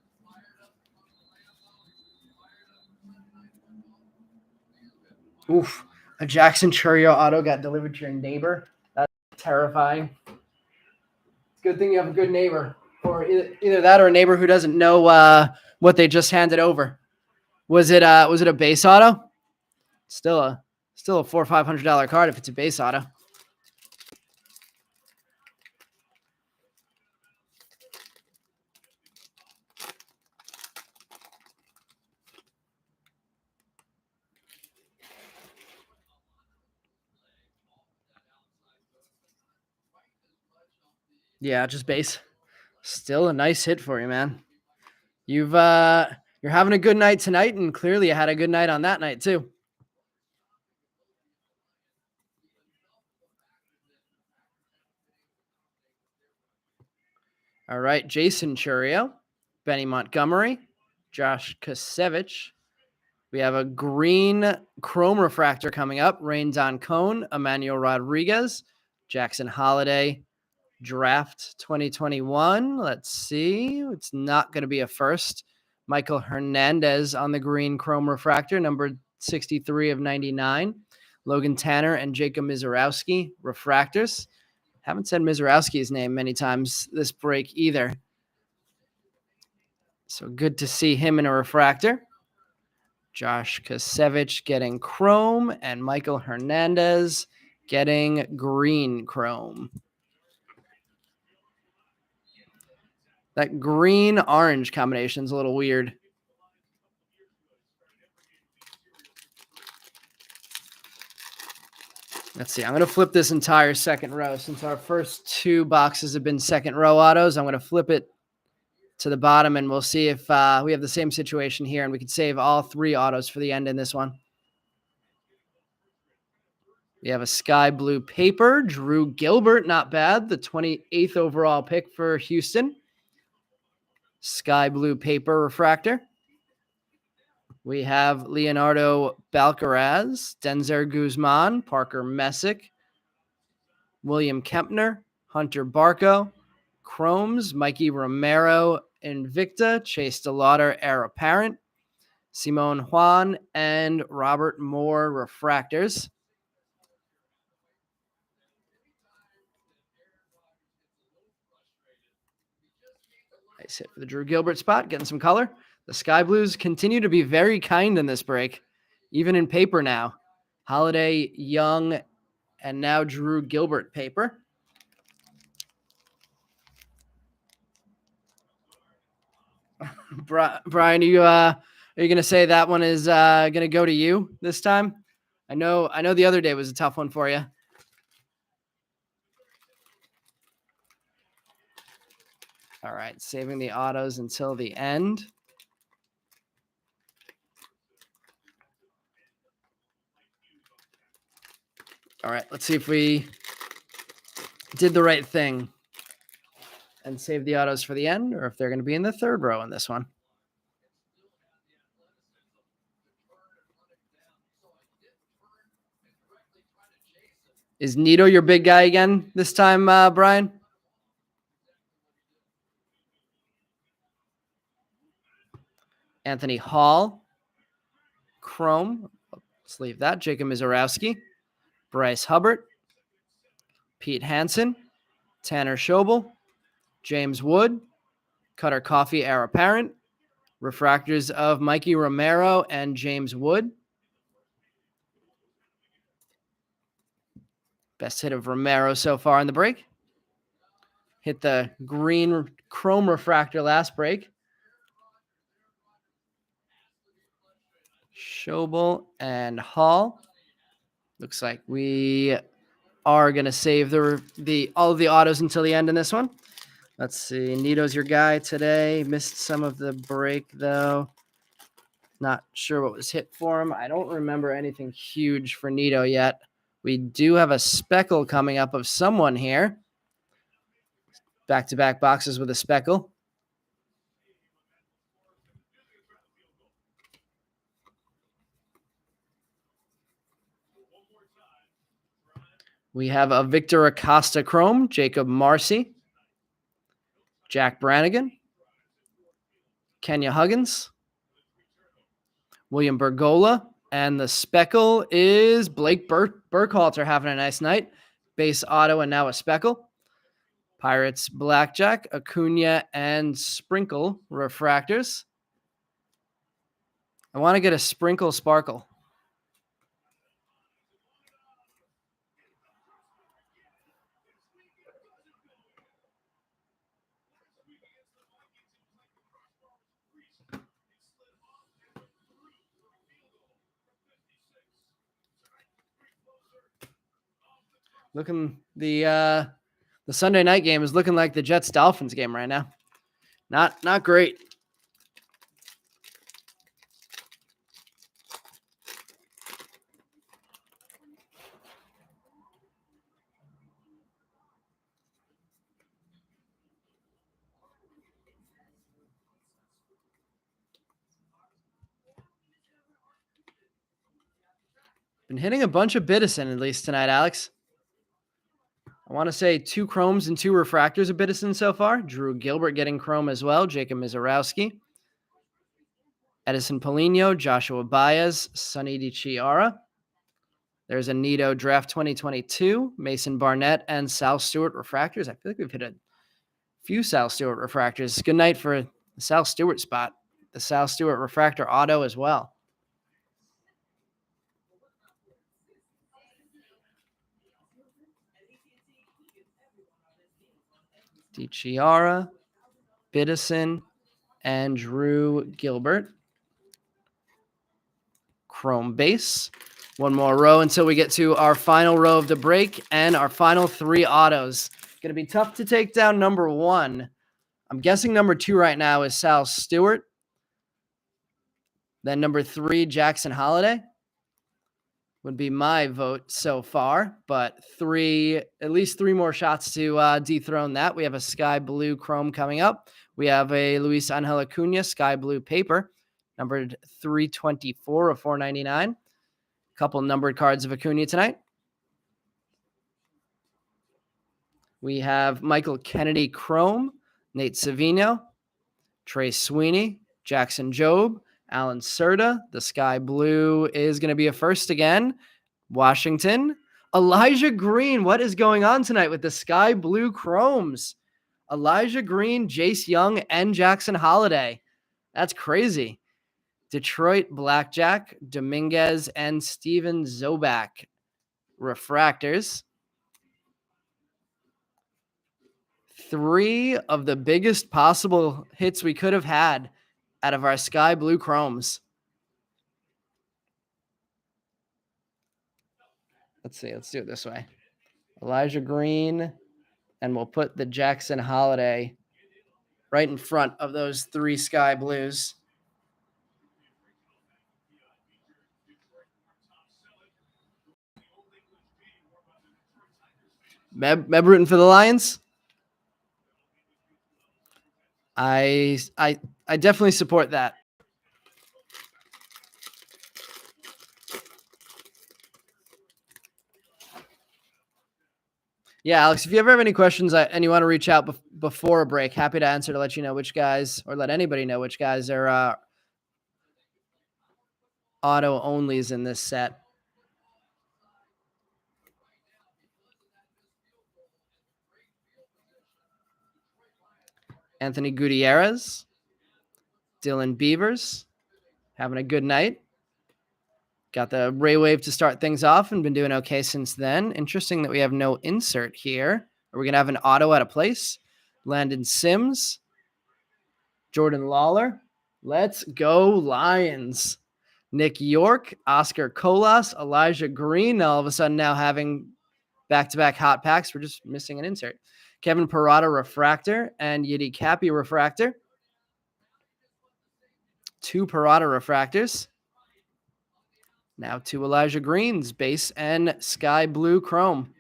Oof, a Jackson Churio auto got delivered to your neighbor. That's terrifying. Good thing you have a good neighbor, or either that or a neighbor who doesn't know what they just handed over. Was it a base auto? Still a $400 or $500 card if it's a base auto. Yeah, just base. Still a nice hit for you, man. You're having a good night tonight, and clearly you had a good night on that night too. All right, Jason Churio, Benny Montgomery, Josh Kasevich. We have a green chrome refractor coming up. Rains on Cone, Emmanuel Rodriguez, Jackson Holiday, Draft 2021. Let's see. It's not going to be a first. Michael Hernandez on the green chrome refractor, number 63 of 99. Logan Tanner and Jacob Mizorowski, refractors. Haven't said Mizorowski's name many times this break either. So good to see him in a refractor. Josh Kasevich getting chrome and Michael Hernandez getting green chrome. That green-orange combination is a little weird. Let's see. I'm going to flip this entire second row. Since our first two boxes have been second row autos, I'm going to flip it to the bottom, and we'll see if we have the same situation here, and we can save all three autos for the end in this one. We have a sky blue paper. Drew Gilbert, not bad. The 28th overall pick for Houston. Sky blue paper refractor. We have Leonardo Balcaraz, Denzer Guzman, Parker Messick, William Kempner, Hunter Barco, Chromes, Mikey Romero, Invicta, Chase DeLauder, Heir Apparent, Simone Juan, and Robert Moore refractors. Nice hit for the Drew Gilbert spot, getting some color. The Sky Blues continue to be very kind in this break, even in paper now. Holiday, Young, and now Drew Gilbert paper. Brian, are you going to say that one is going to go to you this time? I know the other day was a tough one for you. All right, saving the autos until the end. All right, let's see if we did the right thing and save the autos for the end, or if they're going to be in the third row in this one. Is Nito your big guy again this time, Brian? Anthony Hall, chrome. Let's leave that. Jacob Mizorowski, Bryce Hubbard, Pete Hansen, Tanner Schobel, James Wood, Cutter Coffee, Heir Apparent, refractors of Mikey Romero and James Wood. Best hit of Romero so far in the break. Hit the green chrome refractor last break. Schobel and Hall. Looks like we are going to save all of the autos until the end in this one. Let's see. Nito's your guy today. Missed some of the break, though. Not sure what was hit for him. I don't remember anything huge for Nito yet. We do have a speckle coming up of someone here. Back-to-back boxes with a speckle. We have a Victor Acosta Chrome, Jacob Marcy, Jack Brannigan, Kenya Huggins, William Bergola, and the speckle is Blake Burkhalter having a nice night. Base auto and now a speckle. Pirates Blackjack, Acuna, and Sprinkle refractors. I want to get a Sprinkle Sparkle. Looking the Sunday night game is looking like the Jets Dolphins game right now. Not great. Been hitting a bunch of Biddison at least tonight, Alex. I want to say 2 chromes and 2 refractors of Biddison so far. Drew Gilbert getting chrome as well. Jacob Mizorowski. Edison Polino, Joshua Baez, Sonny DiChiara. There's a Nito Draft 2022, Mason Barnett, and Sal Stewart refractors. I feel like we've hit a few Sal Stewart refractors. Good night for the Sal Stewart spot. The Sal Stewart refractor auto as well. DiChiara, Biddison, and Drew Gilbert. Chrome base. One more row until we get to our final row of the break and our final 3 autos. Going to be tough to take down number 1. I'm guessing number 2 right now is Sal Stewart. Then number 3, Jackson Holiday would be my vote so far, but at least 3 more shots to dethrone that. We have a sky blue chrome coming up. We have a Luis Angel Acuna sky blue paper, numbered 324 of 499. Couple numbered cards of Acuna tonight. We have Michael Kennedy chrome, Nate Savino, Trey Sweeney, Jackson Jobe, Alan Serta. The sky blue is going to be a first again. Washington. Elijah Green. What is going on tonight with the sky blue chromes? Elijah Green, Jace Young, and Jackson Holiday. That's crazy. Detroit Blackjack, Dominguez, and Steven Zobak refractors. 3 of the biggest possible hits we could have had out of our sky blue chromes. Let's see. Let's do it this way. Elijah Green, and we'll put the Jackson Holiday right in front of those 3 sky blues. Meb rooting for the Lions? I definitely support that. Yeah, Alex, if you ever have any questions and you want to reach out before a break, happy to answer to let you know which guys, or let anybody know which guys are auto onlys in this set. Anthony Gutierrez, Dylan Beavers, having a good night. Got the Ray Wave to start things off and been doing okay since then. Interesting that we have no insert here. Are we going to have an auto out of place? Landon Sims, Jordan Lawler. Let's go Lions. Nick York, Oscar Colas, Elijah Green. All of a sudden now having back-to-back hot packs. We're just missing an insert. Kevin Parada refractor and Yiddy Cappy refractor. 2 Parada refractors. Now 2 Elijah Greens, base and sky blue chrome.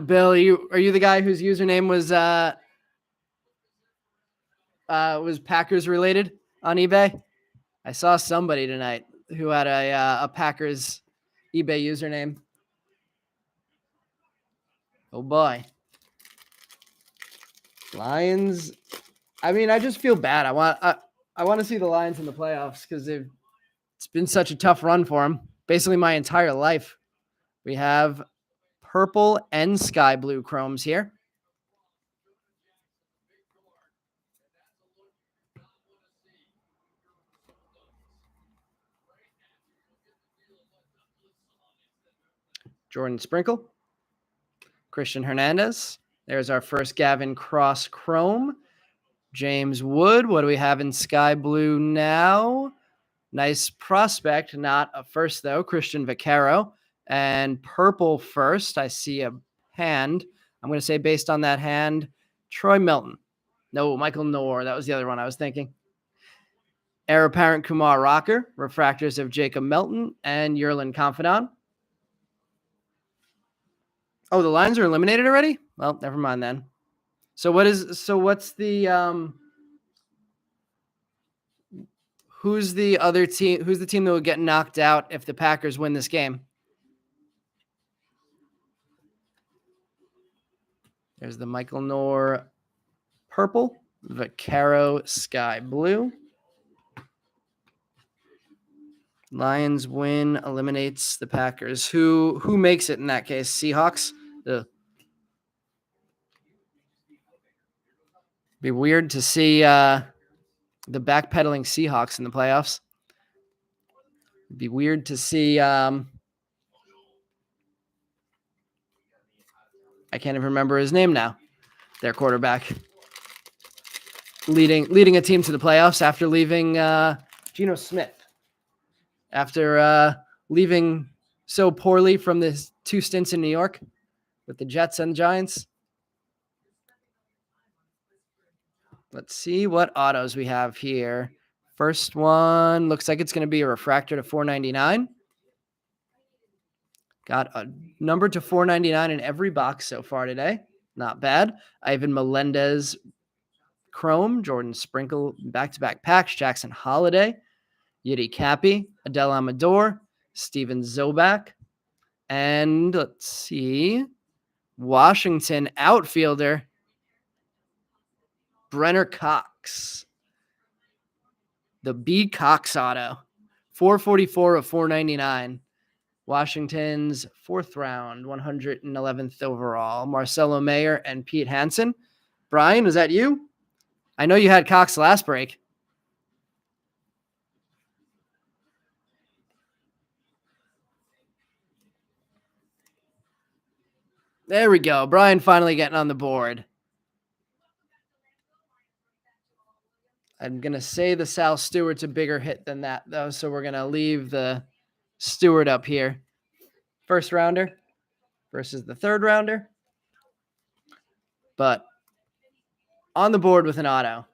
Bill, are you the guy whose username was Packers related on eBay? I saw somebody tonight who had a Packers eBay username. Oh boy. Lions. I mean, I just feel bad. I want to see the Lions in the playoffs because it's been such a tough run for them. Basically my entire life. We have purple and sky blue chromes here. Jordan Sprinkle. Christian Hernandez. There's our first Gavin Cross chrome. James Wood. What do we have in sky blue now? Nice prospect. Not a first, though. Christian Vaccaro. And purple first. I see a hand. I'm going to say based on that hand, Troy Melton. No, Michael Knorr. That was the other one I was thinking. Heir apparent Kumar Rocker. Refractors of Jacob Melton and Yerlin Confidant. Oh, the Lions are eliminated already? Well, never mind then. So what's the who's the other team? Who's the team that will get knocked out if the Packers win this game? There's the Michael Knorr purple, Vaccaro sky blue. Lions win, eliminates the Packers. Who makes it in that case? Seahawks? Ugh. Be weird to see the backpedaling Seahawks in the playoffs. It'd be weird to see I can't even remember his name now. Their quarterback leading a team to the playoffs after leaving Geno Smith. After leaving so poorly from the 2 stints in New York with the Jets and Giants. Let's see what autos we have here. First one looks like it's going to be a refractor to 499. Got a number to 499 in every box so far today. Not bad. Ivan Melendez chrome, Jordan Sprinkle back-to-back packs, Jackson Holiday, Yiddy Cappy, Adele Amador, Steven Zobak, and let's see, Washington outfielder Brenner Cox. The B Cox auto. 444 of 499. Washington's 4th round, 111th overall. Marcelo Mayer and Pete Hansen. Brian, was that you? I know you had Cox last break. There we go. Brian finally getting on the board. I'm going to say the Sal Stewart's a bigger hit than that, though, so we're going to leave the Stewart up here. 1st rounder versus the 3rd rounder. But on the board with an auto.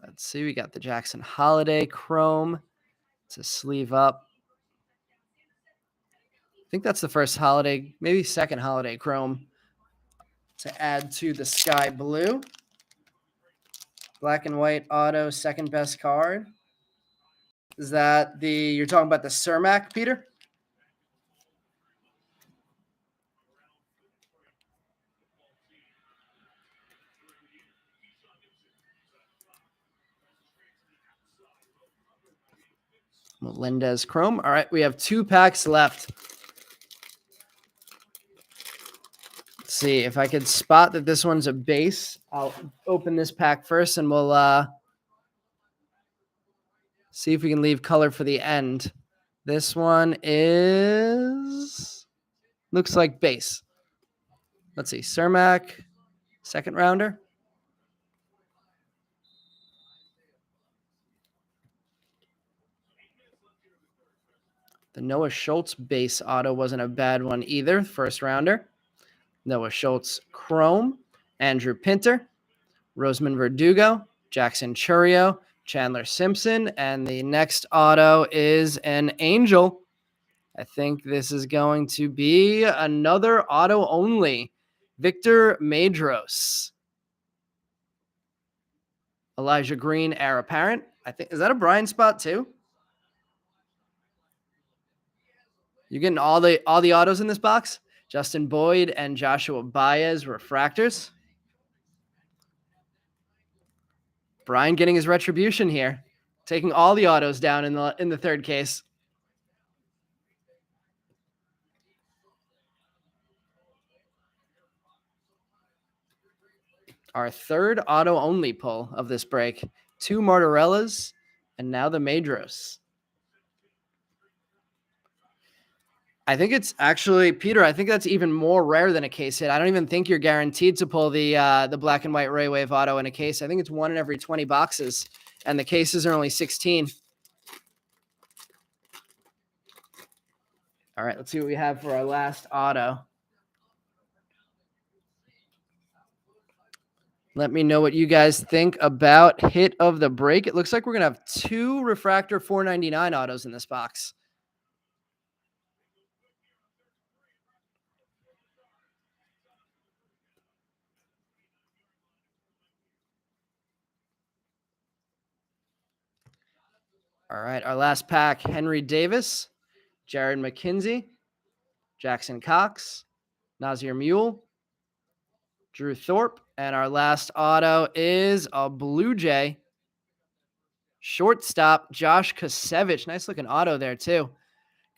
Let's see. We got the Jackson Holiday chrome. It's a sleeve up. I think that's the first Holiday, maybe 2nd Holiday chrome to add to the sky blue. Black and white auto, 2nd best card. Is that you're talking about the Cermak, Peter? Melendez chrome. All right, we have 2 packs left. Let's see if I could spot that this one's a base. I'll open this pack first and we'll see if we can leave color for the end. This one looks like base. Let's see, Cermak, 2nd rounder. The Noah Schultz base auto wasn't a bad one either. 1st rounder. Noah Schultz chrome. Andrew Pinter, Roseman Verdugo, Jackson Churio, Chandler Simpson, and the next auto is an Angel. I think this is going to be another auto only. Victor Madros. Elijah Green, heir apparent. I think, is that a Brian spot too? You're getting all the autos in this box? Justin Boyd and Joshua Baez refractors. Brian getting his retribution here, taking all the autos down in the third case. Our third auto only pull of this break. 2 Martorellas and now the Madros. I think it's actually, Peter, I think that's even more rare than a case hit. I don't even think you're guaranteed to pull the black and white Ray Wave auto in a case. I think it's 1 in every 20 boxes, and the cases are only 16. All right, let's see what we have for our last auto. Let me know what you guys think about hit of the break. It looks like we're going to have 2 refractor 499 autos in this box. All right, our last pack, Henry Davis, Jared McKenzie, Jackson Cox, Nazir Mule, Drew Thorpe, and our last auto is a Blue Jay. Shortstop, Josh Kasevich. Nice looking auto there, too.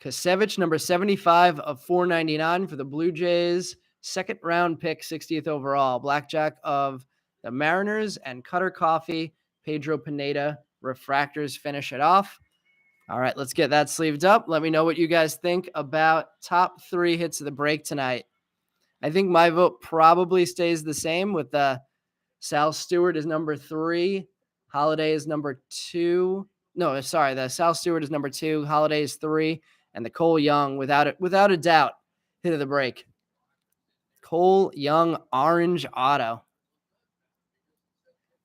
Kasevich, number 75 of 499 for the Blue Jays. Second round pick, 60th overall. Blackjack of the Mariners and Cutter Coffee, Pedro Pineda. Refractors finish it off. All right, let's get that sleeved up. Let me know what you guys think about top 3 hits of the break tonight. I think my vote probably stays the same with the Sal Stewart is number 3. Holiday is number 2. No, sorry. The Sal Stewart is number 2. Holiday is 3. And the Cole Young, without a doubt, hit of the break. Cole Young orange auto.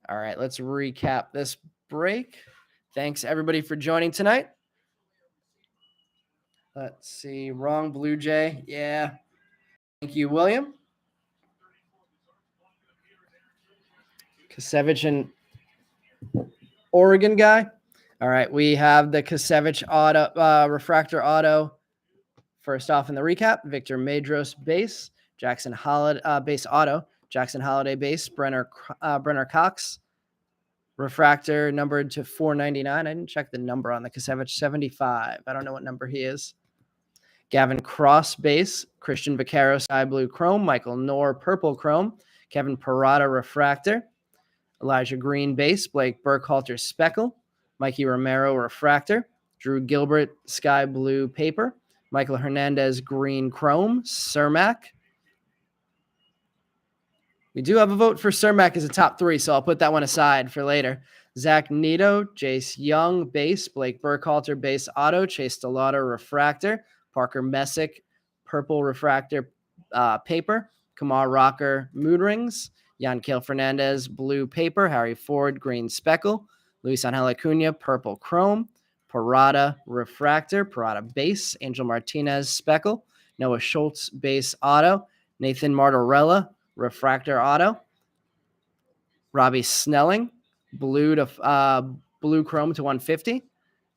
All right, let's recap this break. Thanks, everybody, for joining tonight. Let's see. Wrong Blue Jay. Yeah. Thank you, William. Kasevich and Oregon guy. All right, we have the Kasevich auto, refractor auto. First off in the recap, Victor Madros base, Jackson Holiday base auto, Jackson Holiday base, Brenner Cox. Refractor numbered to 499. I didn't check the number on the Kasevich. 75. I don't know what number he is. Gavin Cross base, Christian Vaquero sky blue chrome, Michael Knorr purple chrome, Kevin Parada refractor, Elijah Green base, Blake Burkhalter speckle, Mikey Romero refractor, Drew Gilbert sky blue paper, Michael Hernandez green chrome, Cermak. We do have a vote for Cermak as a top 3, so I'll put that one aside for later. Zach Nito, Jace Young base, Blake Burkhalter base auto, Chase Stellato refractor, Parker Messick purple refractor paper, Kamar Rocker mood rings, Yankel Fernandez blue paper, Harry Ford green speckle, Luis Angel Acuna purple chrome, Parada refractor, Parada base, Angel Martinez speckle, Noah Schultz base auto, Nathan Martorella refractor auto, Robbie Snelling blue chrome to 150,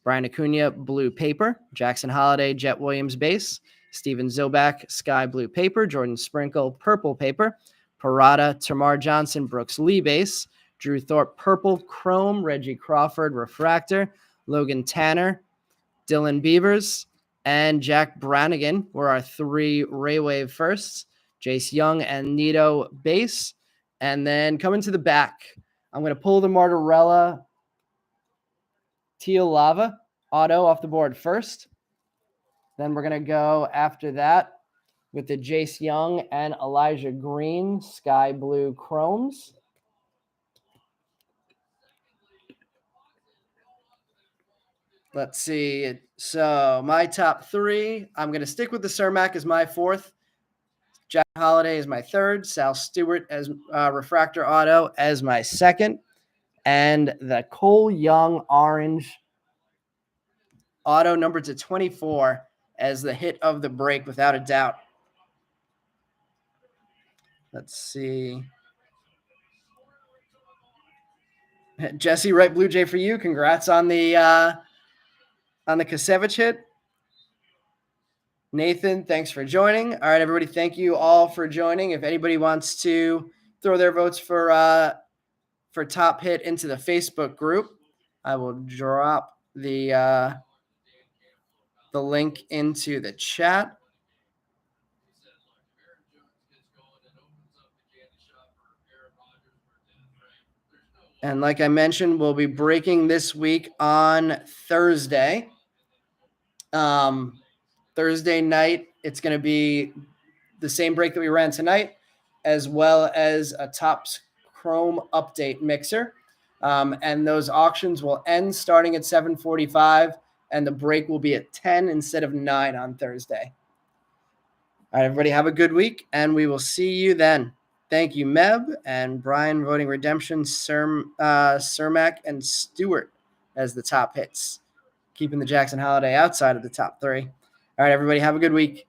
Brian Acuna blue paper, Jackson Holiday Jet Williams base, Steven Zobak sky blue paper, Jordan Sprinkle purple paper, Parada Tamar Johnson Brooks Lee base, Drew Thorpe purple chrome, Reggie Crawford refractor, Logan Tanner, Dylan Beavers, and Jack Brannigan were our 3 Ray Wave firsts. Jace Young and Nito base. And then coming to the back, I'm going to pull the Martorella Teal Lava auto off the board first. Then we're going to go after that with the Jace Young and Elijah Green sky blue chromes. Let's see. So my top 3, I'm going to stick with the Cermak as my 4th. Jack Holiday is my third. Sal Stewart as refractor auto as my second. And the Cole Young orange auto number to 24 as the hit of the break, without a doubt. Let's see. Jesse, right Blue Jay for you. Congrats on the Kasevich hit. Nathan, thanks for joining. All right, everybody, thank you all for joining. If anybody wants to throw their votes for top hit into the Facebook group, I will drop the link into the chat. And like I mentioned, we'll be breaking this week on Thursday. Thursday night, it's going to be the same break that we ran tonight, as well as a Topps Chrome update mixer. And those auctions will end starting at 7:45, and the break will be at 10 instead of 9 on Thursday. All right, everybody, have a good week, and we will see you then. Thank you, Meb and Brian voting redemption, Cermak and Stewart as the top hits, keeping the Jackson Holiday outside of the top 3. All right, everybody, have a good week.